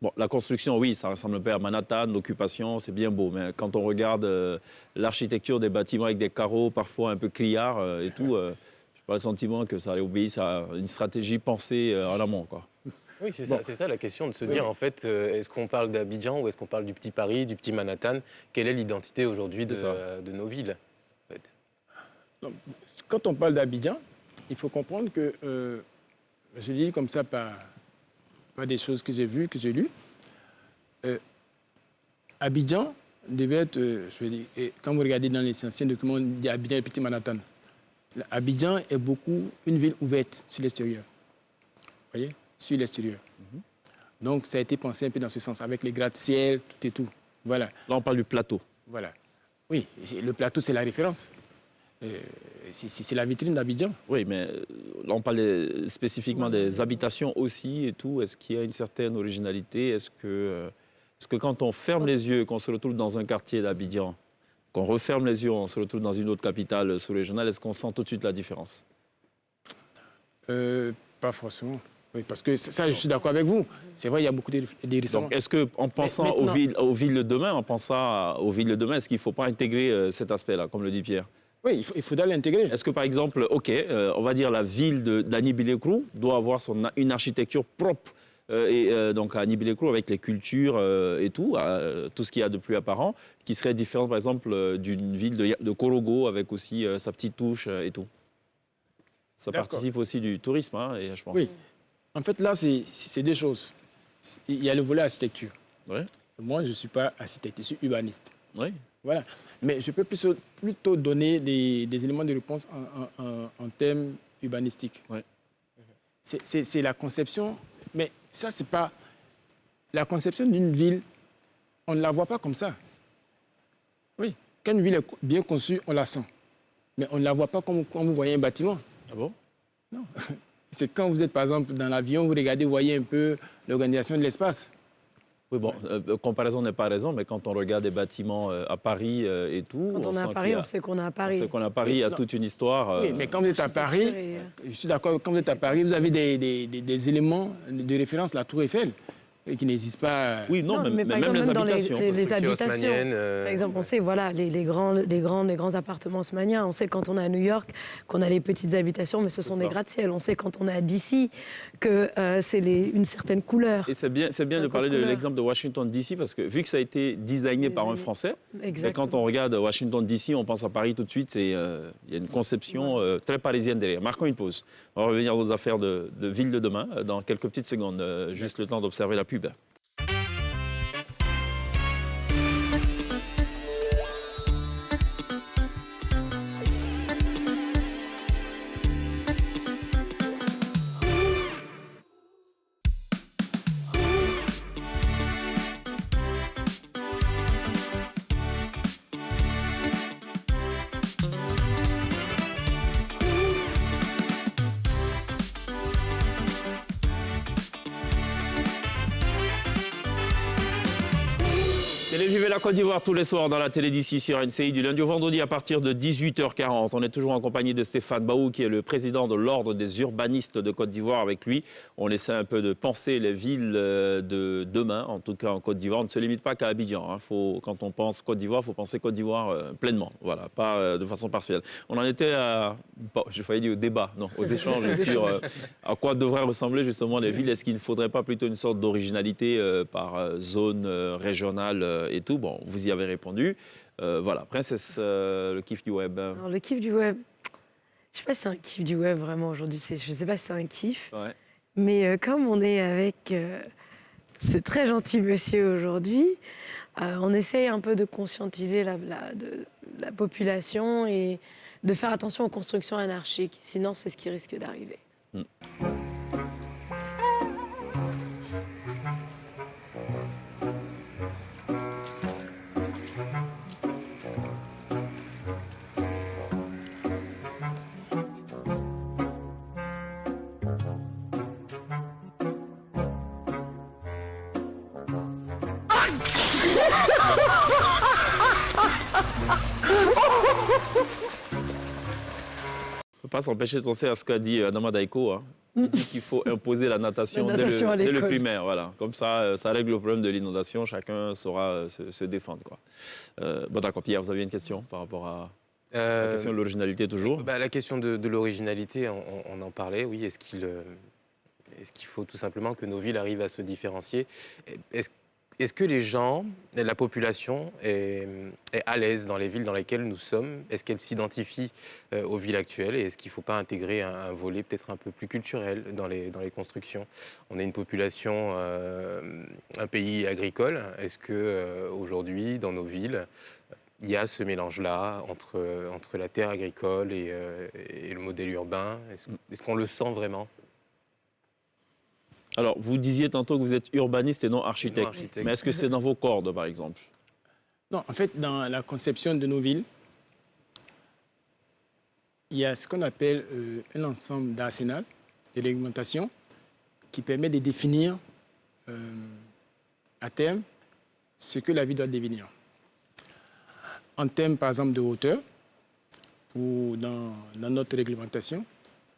Bon, la construction, oui, ça ressemble un peu à Manhattan, l'occupation, c'est bien beau. Mais quand on regarde l'architecture des bâtiments avec des carreaux, parfois un peu criards et tout, je n'ai pas le sentiment que ça obéisse à une stratégie pensée en amont, quoi. Oui, c'est ça la question, de se dire, en fait, est-ce qu'on parle d'Abidjan ou est-ce qu'on parle du petit Paris, du petit Manhattan? Quelle est l'identité aujourd'hui de nos villes, en fait? Donc, quand on parle d'Abidjan, il faut comprendre que, je dis comme ça par des choses que j'ai vues, que j'ai lues, Abidjan devait être, je veux dire, et quand vous regardez dans les anciens documents, on dit Abidjan et Petit Manhattan. Abidjan est beaucoup une ville ouverte sur l'extérieur. Vous voyez, sur l'extérieur. Donc, ça a été pensé un peu dans ce sens, avec les gratte-ciel, tout et tout. Voilà. Là, on parle du plateau. Voilà. Oui, le plateau, c'est la référence. C'est la vitrine d'Abidjan. Oui, mais là, on parle spécifiquement des habitations aussi et tout. Est-ce qu'il y a une certaine originalité? Est-ce que quand on ferme les yeux, qu'on se retrouve dans un quartier d'Abidjan, qu'on referme les yeux, on se retrouve dans une autre capitale sous-régionale, est-ce qu'on sent tout de suite la différence? Pas forcément. Oui, parce que ça, je suis d'accord avec vous. C'est vrai, il y a beaucoup de récents. Donc, est-ce qu'en pensant aux villes de demain, est-ce qu'il ne faut pas intégrer cet aspect-là, comme le dit Pierre? Oui, il faudra l'intégrer. Est-ce que, par exemple, on va dire la ville d'Anibilekro doit avoir une architecture propre donc à Anibilekro avec les cultures et tout, tout ce qu'il y a de plus apparent, qui serait différent, par exemple, d'une ville de Korogo avec aussi sa petite touche et tout? Ça participe aussi du tourisme, hein, et je pense. Oui. En fait, là, c'est deux choses. Il y a le volet architecture. Oui. Moi, je ne suis pas architecte, je suis urbaniste. Oui. Voilà. Mais je peux plutôt donner des éléments de réponse en termes urbanistiques. Oui. C'est la conception, mais ça, c'est pas... La conception d'une ville, on ne la voit pas comme ça. Oui, quand une ville est bien conçue, on la sent. Mais on ne la voit pas comme quand vous voyez un bâtiment. Ah bon? Non. C'est quand vous êtes, par exemple, dans l'avion, vous regardez, vous voyez un peu l'organisation de l'espace. Oui, bon, comparaison n'est pas raison, mais quand on regarde des bâtiments à Paris et tout... Quand on est à Paris, on sait qu'on est à Paris. On sait qu'on est à Paris, il y a toute une histoire... Oui, mais quand vous êtes à Paris, je suis d'accord, quand vous êtes à Paris, vous avez des éléments de référence, la Tour Eiffel, qui n'existe pas... Oui, non, mais par même exemple, les dans habitations. les habitations. haussmanniennes, Par exemple, on sait, voilà, les grands appartements haussmanniens. On sait quand on est à New York qu'on a les petites habitations, mais ce sont des gratte-ciel. On sait quand on est à DC que c'est une certaine couleur. Et c'est bien de parler de l'exemple de Washington DC, parce que vu que ça a été designé par un Français, et quand on regarde Washington DC, on pense à Paris tout de suite, il y a une conception très parisienne derrière. Marquons une pause. On va revenir aux affaires de ville de demain dans quelques petites secondes, juste le temps d'observer la pub. Télévivez la Côte d'Ivoire tous les soirs dans la télé d'ici sur NCI du lundi au vendredi à partir de 18h40. On est toujours en compagnie de Stéphane Baou qui est le président de l'Ordre des urbanistes de Côte d'Ivoire. Avec lui, on essaie un peu de penser les villes de demain, en tout cas en Côte d'Ivoire. On ne se limite pas qu'à Abidjan. Hein. Quand on pense Côte d'Ivoire, il faut penser Côte d'Ivoire pleinement, voilà, pas de façon partielle. On en était j'ai failli dire au débat, non, aux échanges sur à quoi devraient ressembler justement les villes. Est-ce qu'il ne faudrait pas plutôt une sorte d'originalité par zone régionale et tout? Bon, vous y avez répondu. Voilà, Princesse, le kiff du web. Alors, le kiff du web, je ne sais pas si c'est un kiff du web vraiment aujourd'hui. Je ne sais pas si c'est un kiff. Ouais. Mais comme on est avec ce très gentil monsieur aujourd'hui, on essaye un peu de conscientiser la population et de faire attention aux constructions anarchiques. Sinon, c'est ce qui risque d'arriver. On ne peut pas s'empêcher de penser à ce qu'a dit Adama Daiko. Hein. Il dit qu'il faut imposer la natation, à dès le l'école. primaire. Voilà. Comme ça, ça règle le problème de l'inondation. Chacun saura se défendre. Quoi. Bon, d'accord, Pierre, vous aviez une question par rapport à la question de l'originalité toujours? La question de l'originalité, on en parlait, oui. Est-ce qu'il faut tout simplement que nos villes arrivent à se différencier? Est-ce que les gens, la population est à l'aise dans les villes dans lesquelles nous sommes? Est-ce qu'elle s'identifie aux villes actuelles? Et est-ce qu'il ne faut pas intégrer un volet peut-être un peu plus culturel dans les constructions? On est une population, un pays agricole. Est-ce qu'aujourd'hui, dans nos villes, il y a ce mélange-là entre la terre agricole et le modèle urbain? Est-ce qu'on le sent vraiment? Alors, vous disiez tantôt que vous êtes urbaniste et non architecte. Non, architecte. Mais est-ce que c'est dans vos cordes, par exemple? Non, en fait, dans la conception de nos villes, il y a ce qu'on appelle un ensemble d'arsenal, de réglementation, qui permet de définir à terme ce que la ville doit devenir. En termes, par exemple, de hauteur, dans notre réglementation,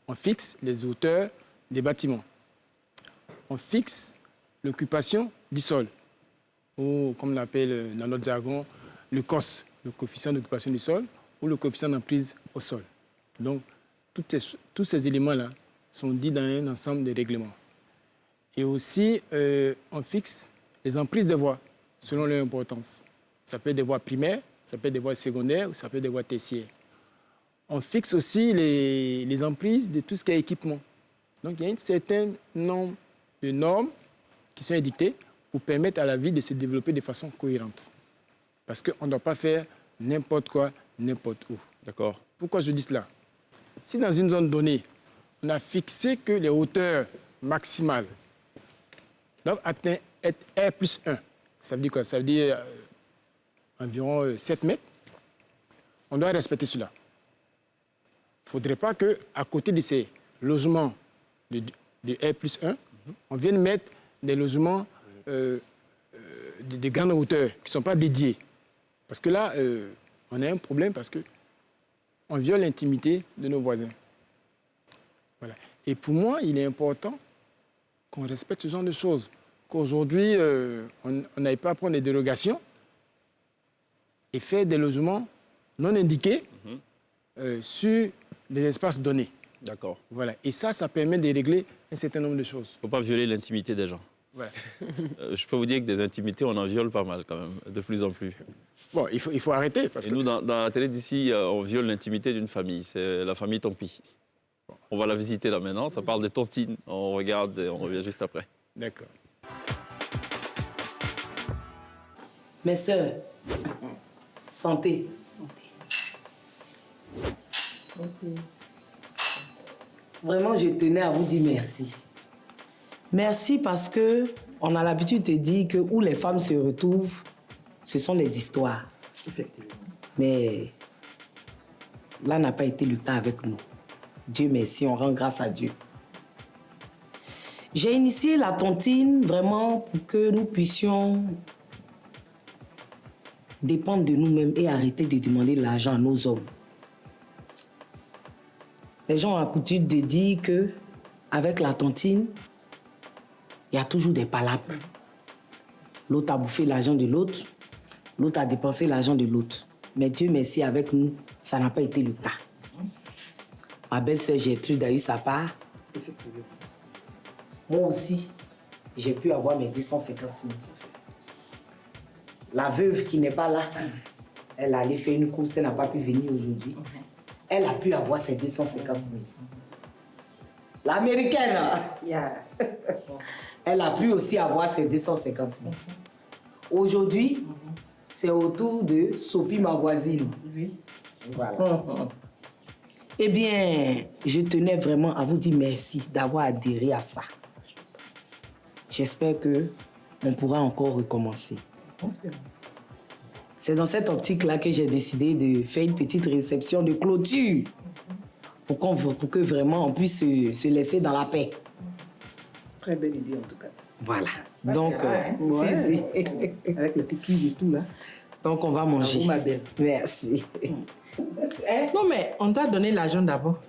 on fixe les hauteurs des bâtiments. On fixe l'occupation du sol, ou comme on l'appelle dans notre jargon, le COS, le coefficient d'occupation du sol, ou le coefficient d'emprise au sol. Donc, tous ces éléments-là sont dits dans un ensemble de règlements. Et aussi, on fixe les emprises des voies, selon leur importance. Ça peut être des voies primaires, ça peut être des voies secondaires, ou ça peut être des voies tertiaires. On fixe aussi les emprises de tout ce qui est équipement. Donc, il y a un certain nombre de normes qui sont édictées pour permettre à la ville de se développer de façon cohérente. Parce qu'on ne doit pas faire n'importe quoi, n'importe où. D'accord. Pourquoi je dis cela? Si dans une zone donnée, on a fixé que les hauteurs maximales doivent atteindre R+1, ça veut dire quoi? Ça veut dire environ 7 mètres. On doit respecter cela. Il ne faudrait pas qu'à côté de ces logements de R+1, on vienne mettre des logements de grande hauteur qui ne sont pas dédiés. Parce que là, on a un problème parce qu'on viole l'intimité de nos voisins. Voilà. Et pour moi, il est important qu'on respecte ce genre de choses. Qu'aujourd'hui, on n'aille pas prendre des dérogations et faire des logements non indiqués sur des espaces donnés. D'accord. Voilà. Et ça permet de régler un certain nombre de choses. Il ne faut pas violer l'intimité des gens. Voilà. Je peux vous dire que des intimités, on en viole pas mal quand même, de plus en plus. Bon, il faut arrêter. Parce Et que... nous, dans la télé d'ici, on viole l'intimité d'une famille. C'est la famille Tompi. On va la visiter là maintenant. Ça parle de tontine. On regarde et on revient juste après. D'accord. Mes sœurs, santé. Vraiment, je tenais à vous dire merci. Merci parce que on a l'habitude de dire que où les femmes se retrouvent, ce sont les histoires. Effectivement. Mais là n'a pas été le cas avec nous. Dieu merci, on rend grâce à Dieu. J'ai initié la tontine vraiment pour que nous puissions dépendre de nous-mêmes et arrêter de demander de l'argent à nos hommes. Les gens ont l'habitude de dire qu'avec la tontine, il y a toujours des palabres. L'autre a bouffé l'argent de l'autre, l'autre a dépensé l'argent de l'autre. Mais Dieu merci, avec nous, ça n'a pas été le cas. Ma belle-sœur Gertrude a eu sa part. Effectivement. Moi aussi, j'ai pu avoir mes 250 000. La veuve qui n'est pas là, elle allait faire une course, elle n'a pas pu venir aujourd'hui. Elle a pu avoir ses 250 000. L'américaine, elle a pu aussi avoir ses 250 000. Aujourd'hui, c'est au tour de Sophie, ma voisine. Oui. Voilà. Eh bien, je tenais vraiment à vous dire merci d'avoir adhéré à ça. J'espère qu'on pourra encore recommencer. C'est dans cette optique-là que j'ai décidé de faire une petite réception de clôture pour que vraiment on puisse se laisser dans la paix. Très belle idée en tout cas. Voilà. Donc, Ouais. Avec le piquise et tout là. donc on va manger. Bravo, ma belle. Merci. Non, mais on doit donner l'argent d'abord.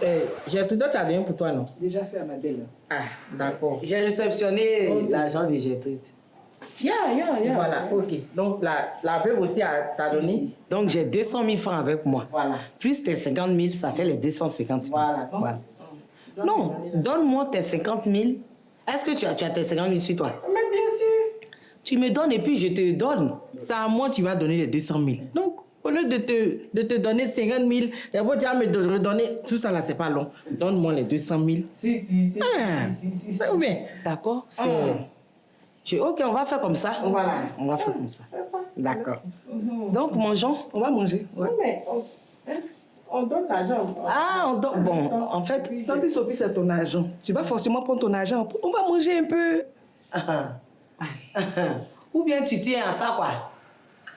Gertrude, tu as donné pour toi, non? Déjà fait à ma belle. Ah, d'accord. J'ai réceptionné l'argent de Gertrude. Voilà, ok. Donc, la veuve aussi t'a donné? Donc, j'ai 200 000 francs avec moi. Voilà. Plus tes 50 000, ça fait les 250 000. Voilà. Non, donne-moi tes 50 000. Est-ce que tu as tes 50 000 sur toi? Mais bien sûr. Tu me donnes et puis je te donne. C'est à moi tu vas donner les 200 000. Donc, au lieu de te donner 50 000, d'abord tu vas me redonner. Tout ça là, c'est pas long. Donne-moi les 200 000. Si. C'est ou bien? D'accord? Ok, on va faire comme ça. Voilà. On va faire comme ça. C'est ça. D'accord. Donc, mangeons. On va manger. Ouais. Non, mais on donne l'argent. Ah, on donne... Bon, en fait... Tante Sophie, c'est ton argent. Tu vas forcément prendre ton argent. On va manger un peu. Ou bien tu tiens à ça, quoi.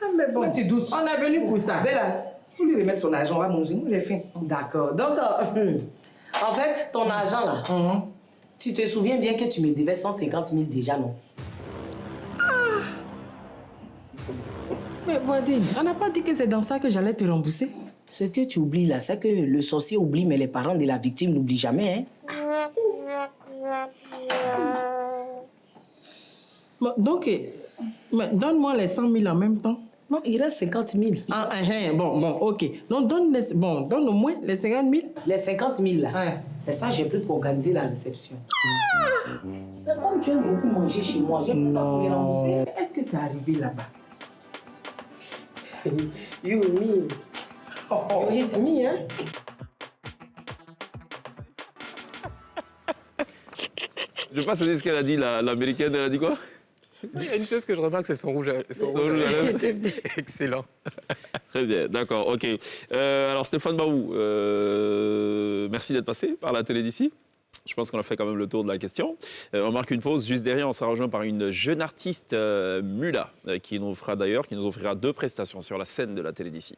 Ah, mais bon. Pourquoi tu doutes? On est venu pour ça. Bella, faut lui remettre son argent. On va manger. Moi, j'ai faim. D'accord. Donc, en fait, ton argent, là, tu te souviens bien que tu me devais 150 000 déjà, non? Mais voisine, on n'a pas dit que c'est dans ça que j'allais te rembourser. Ce que tu oublies, là, c'est que le sorcier oublie, mais les parents de la victime n'oublient jamais, hein? Bon, donc, mais donne-moi les 100 000 en même temps. Non, il reste 50 000. Bon, ok. Donc, donne au moins les 50 000. Les 50 000, là, Ouais. c'est ça, j'ai pris pour organiser la réception. Mais comme tu aimes beaucoup manger chez moi, j'ai pris ça pour les rembourser. Est-ce que c'est arrivé là-bas? You me. You hit me, hein? Je pense que ce qu'elle a dit, l'américaine, elle a dit quoi? Il y a une chose que je remarque, c'est son rouge à rouge à lèvres. Excellent. Très bien, d'accord, ok. Alors Stéphane Baou, merci d'être passé par la télé d'ici. Je pense qu'on a fait quand même le tour de la question. On marque une pause. Juste derrière, on sera rejoint par une jeune artiste, Mula, qui nous offrira 2 prestations sur la scène de la télé d'ici.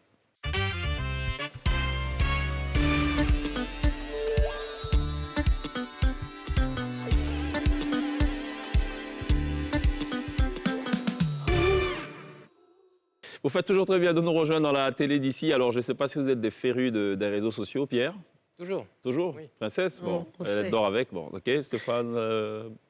Vous faites toujours très bien de nous rejoindre dans la télé d'ici. Alors, je ne sais pas si vous êtes des férus des réseaux sociaux, Pierre. Toujours. Toujours. Oui. Princesse, bon, on elle sait. dort avec. Bon, ok. Stéphane,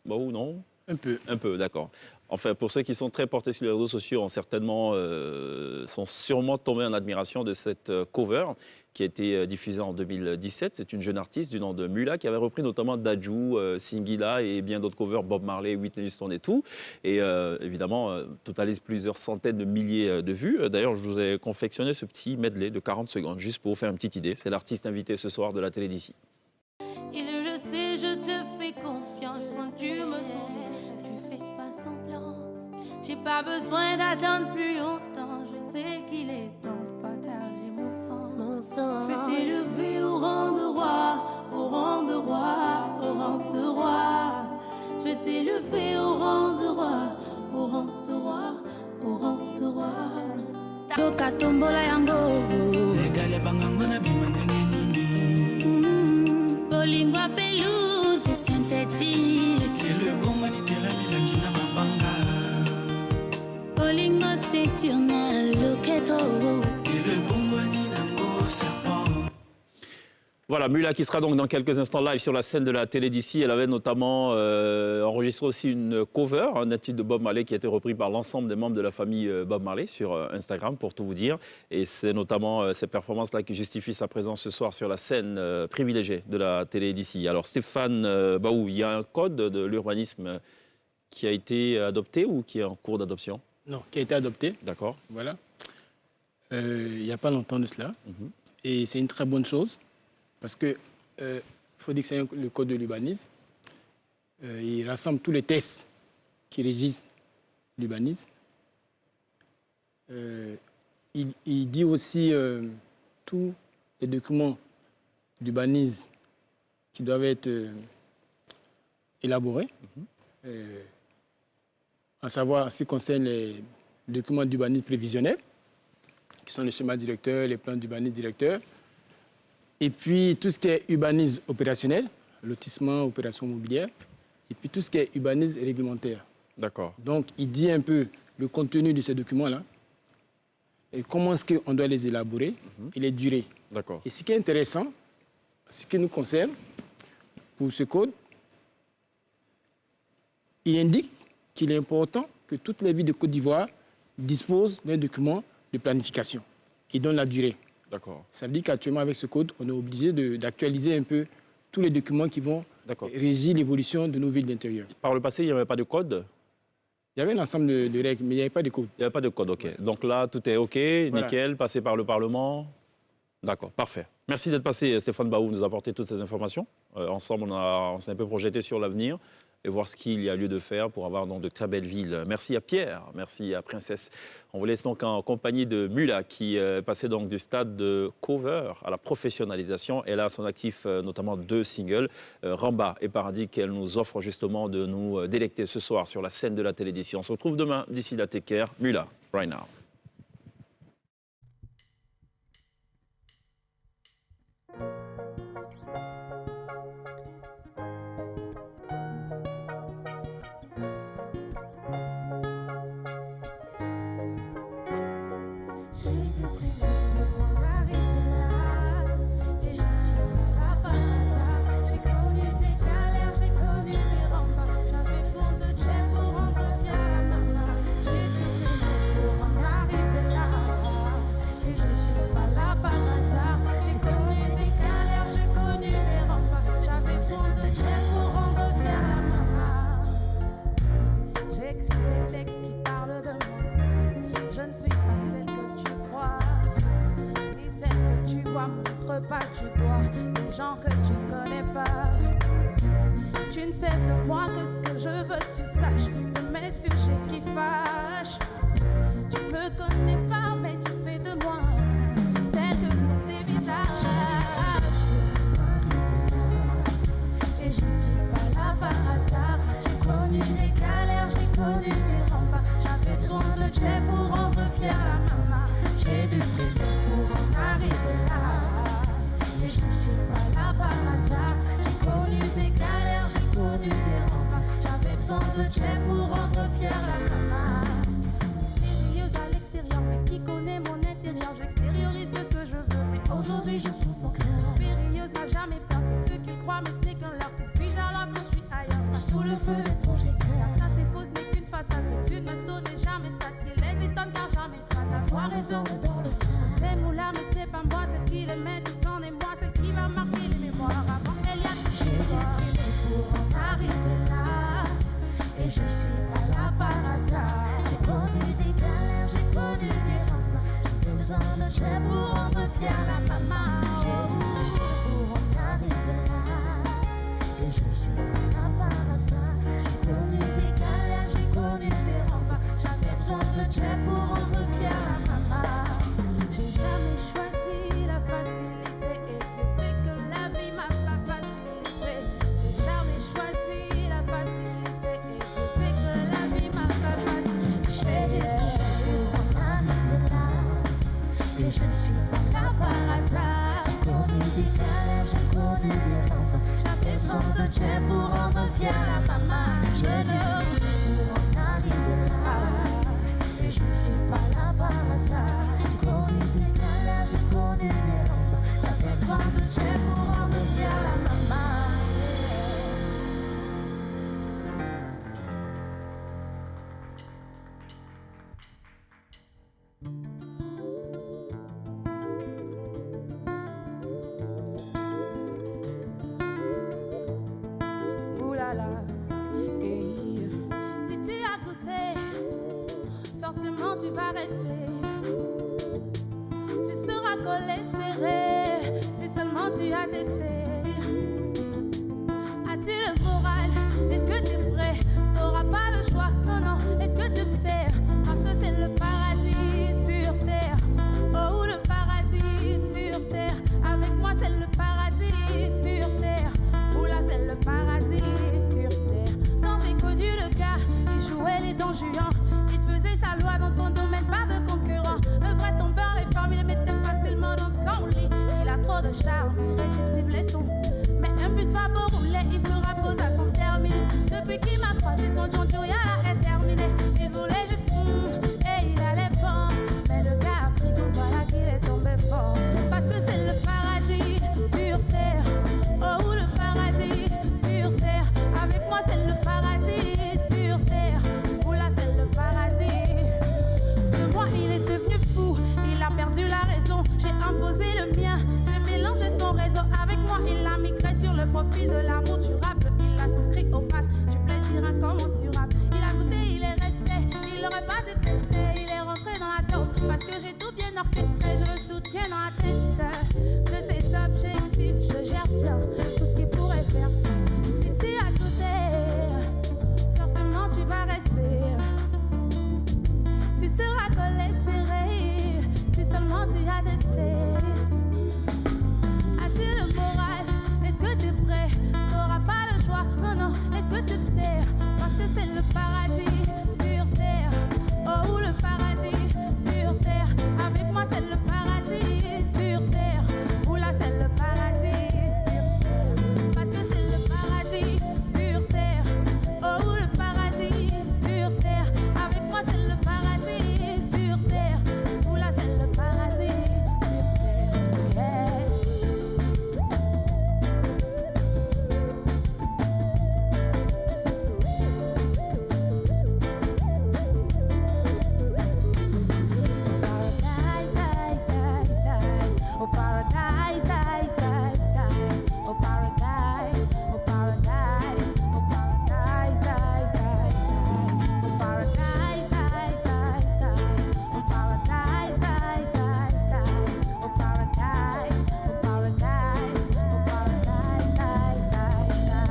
Baou, non? Un peu. Un peu, d'accord. Enfin, pour ceux qui sont très portés sur les réseaux sociaux, sont sûrement tombés en admiration de cette cover qui a été diffusée en 2017. C'est une jeune artiste du nom de Mula qui avait repris notamment Dadju, Singila et bien d'autres covers, Bob Marley, Whitney Houston et tout. Et évidemment, totalise plusieurs centaines de milliers de vues. D'ailleurs, je vous ai confectionné ce petit medley de 40 secondes, juste pour vous faire une petite idée. C'est l'artiste invité ce soir de la télé d'ici. Et je le sais, je te fais confiance quand tu me sens. Tu fais pas semblant. J'ai pas besoin d'attendre plus longtemps. Je sais qu'il est temps de partager mon sang. Je vais t'élever au rang de roi, au rang de roi, au rang de roi. Je vais t'élever au rang de roi, au rang de roi, au rang de roi. Toka tombola yango. Legale bangango na bimandenge nini. Bolingwa pelouse synthétique. Et le bon manitela milangi na mabanga. Bolingo ceinture na loketo. Et le bon mani nango serpent. Voilà, Mula qui sera donc dans quelques instants live sur la scène de la télé d'ici. Elle avait notamment enregistré aussi une cover, un titre de Bob Marley qui a été repris par l'ensemble des membres de la famille Bob Marley sur Instagram, pour tout vous dire. Et c'est notamment ces performances-là qui justifient sa présence ce soir sur la scène privilégiée de la télé d'ici. Alors Stéphane Baou, il y a un code de l'urbanisme qui a été adopté ou qui est en cours d'adoption? Non, qui a été adopté. D'accord. Voilà. Il n'y a pas longtemps de cela. Et c'est une très bonne chose. Parce que faut dire que c'est le code de l'urbanisme. Il rassemble tous les tests qui régissent l'urbanisme. Il dit aussi tous les documents d'urbanisme qui doivent être élaborés. À savoir, en ce qui concerne les documents d'urbanisme prévisionnels, qui sont les schémas directeurs, les plans d'urbanisme directeurs. Et puis, tout ce qui est urbanisme opérationnel, lotissement, opération immobilière, et puis tout ce qui est urbanisme réglementaire. D'accord. Donc, il dit un peu le contenu de ces documents-là, et comment est-ce qu'on doit les élaborer, et les durées. D'accord. Et ce qui est intéressant, ce qui nous concerne, pour ce code, il indique qu'il est important que toutes les villes de Côte d'Ivoire disposent d'un document de planification et donne la durée. D'accord. Ça veut dire qu'actuellement, avec ce code, on est obligé d'actualiser un peu tous les documents qui vont régir l'évolution de nos villes d'intérieur. Par le passé, il n'y avait pas de code? Il y avait un ensemble de règles, mais il n'y avait pas de code. Il n'y avait pas de code, ok. Donc là, tout est ok, nickel, passé par le Parlement. D'accord, parfait. Merci d'être passé, Stéphane Baou, nous apporter toutes ces informations. Ensemble, on s'est un peu projeté sur l'avenir et voir ce qu'il y a lieu de faire pour avoir donc de très belles villes. Merci à Pierre, merci à Princesse. On vous laisse donc en compagnie de Mula qui passait donc du stade de cover à la professionnalisation. Elle a à son actif notamment 2 singles, Ramba et Paradis, qu'elle nous offre justement de nous délecter ce soir sur la scène de la télévision. On se retrouve demain. D'ici là, take care. Mula, right now. Pas du doigt des gens que tu connais pas. Tu ne sais de moi que ce que je veux que tu saches, de mes sujets qui fâchent. Tu me connais pas mais tu fais de moi celle que font tes visages. Et je ne suis pas là par hasard. J'ai connu des galères, j'ai connu des remparts. J'avais besoin de Dieu pour rendre fière la maman. J'ai dû prier pour en arriver là. Et je ne suis pas là par hasard. J'ai connu des galères, j'ai connu des remparts. J'avais besoin de Dieu pour rendre fière la maman. Mystérieuse à l'extérieur, mais qui connaît mon intérieur. J'extériorise que ce que je veux, mais aujourd'hui je trouve mon cœur. Mystérieuse n'a jamais peur, c'est ceux qui croient, mais ce n'est qu'un leurre. Que suis-je alors que je suis ailleurs? Sous le feu des projecteurs. Ça c'est faux, ce n'est qu'une façade. C'est une mesto n'est jamais ça qui les étonne car jamais fade. La voix résonne dans le stade. C'est Moula, mais ce n'est pas moi, celle qui les met tous en émoi, celle qui va marquer les mémoires. Avant Elias, j'ai dû trier pour en arriver là. Et je suis pas là par hasard. J'ai connu des galères, j'ai connu des remparts. J'ai besoin de Dieu pour rendre fière la maman. J'ai dû trier pour en arriver là. Et je suis pas là par hasard. J'ai connu des galères, j'ai connu des remparts. J'avais besoin de Dieu pour rendre fière la maman. J'ai jamais choisi la facilité et Dieu sait que la vie m'a pas facilité. J'ai jamais choisi la facilité et Dieu sait que la vie m'a pas facilité. J'ai dû trier pour en arriver là. Et je ne suis pas là par hasard. J'ai connu des galères, j'ai connu des remparts. J'avais besoin de Dieu pour rendre fière la maman. Je ne pour en arriver là. Et je ne suis pas là par hasard. J'ai connu des galères, j'ai connu des remparts. J'avais besoin de Dieu pour rendre fière la maman. Oulala, hey. Si tu as goûté, forcément tu vas rester. Tu seras collé serré si seulement tu as testé. As-tu le moral? Est-ce que tu es prêt? T'auras pas le choix, non, non, est-ce que tu le sais? Parce que c'est le paradis sur terre. Oh, le paradis sur terre. Avec moi c'est le paradis sur terre. Oula, c'est le paradis sur terre. Quand j'ai connu le gars, il jouait les Don Juan. Il faisait sa loi dans son domaine, pas de concurrent. Un vrai tombeur, les femmes, il les mettait facilement dans son lit. Il a trop de charme, irrésistible et son. Mais un bus va beau rouler, il fera pause à son terminus. Depuis qu'il m'a croisé, son John Yala est terminé. Il voulait juste et il allait fort. Mais le gars a pris tout, voilà qu'il est tombé fort. Parce que c'est le paradis sur terre. Oh, le paradis sur terre. Avec moi, c'est le paradis sur terre. Oula, c'est le paradis. De moi, il est devenu fou. Il a perdu la raison. J'ai imposé le mien. J'ai mélangé son réseau. Avec moi, il a migré sur le profil de l'amour durable. Il a souscrit au pass du plaisir incommensurable. Il a goûté, il est resté. détesté, il est rentré dans la danse parce que j'ai tout bien orchestré. Je le soutiens dans la tête de ses objectifs. Je gère bien tout ce qui pourrait faire ça. Si tu es à côté, forcément tu vas rester. Tu seras collé serré si seulement tu as testé. As-tu le moral? Est-ce que tu es prêt? T'auras pas le choix. Non, non, est-ce que tu le sais? Parce que c'est le paradis sur terre. Oh, le paradis sur terre. Avec moi, c'est le paradis sur terre. Oula, c'est le paradis sur terre. Parce que c'est le paradis sur terre. Oh, le paradis sur terre. Avec moi, c'est le paradis sur terre. Oula, c'est le paradis sur terre. Yeah. Oh paradise, dice, dice, dice. Oh paradise, oh paradise, oh paradise, dice, dice, dice. Oh paradise, dice, dice, dice. Oh paradise, dice, dice, dice. Oh paradise, oh paradise, oh paradise, dice, dice, dice.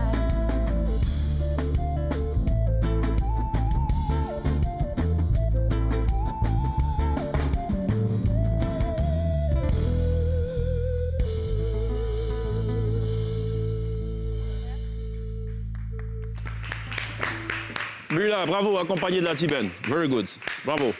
Mula, bravo, accompagné de la Tiben. Very good. Bravo.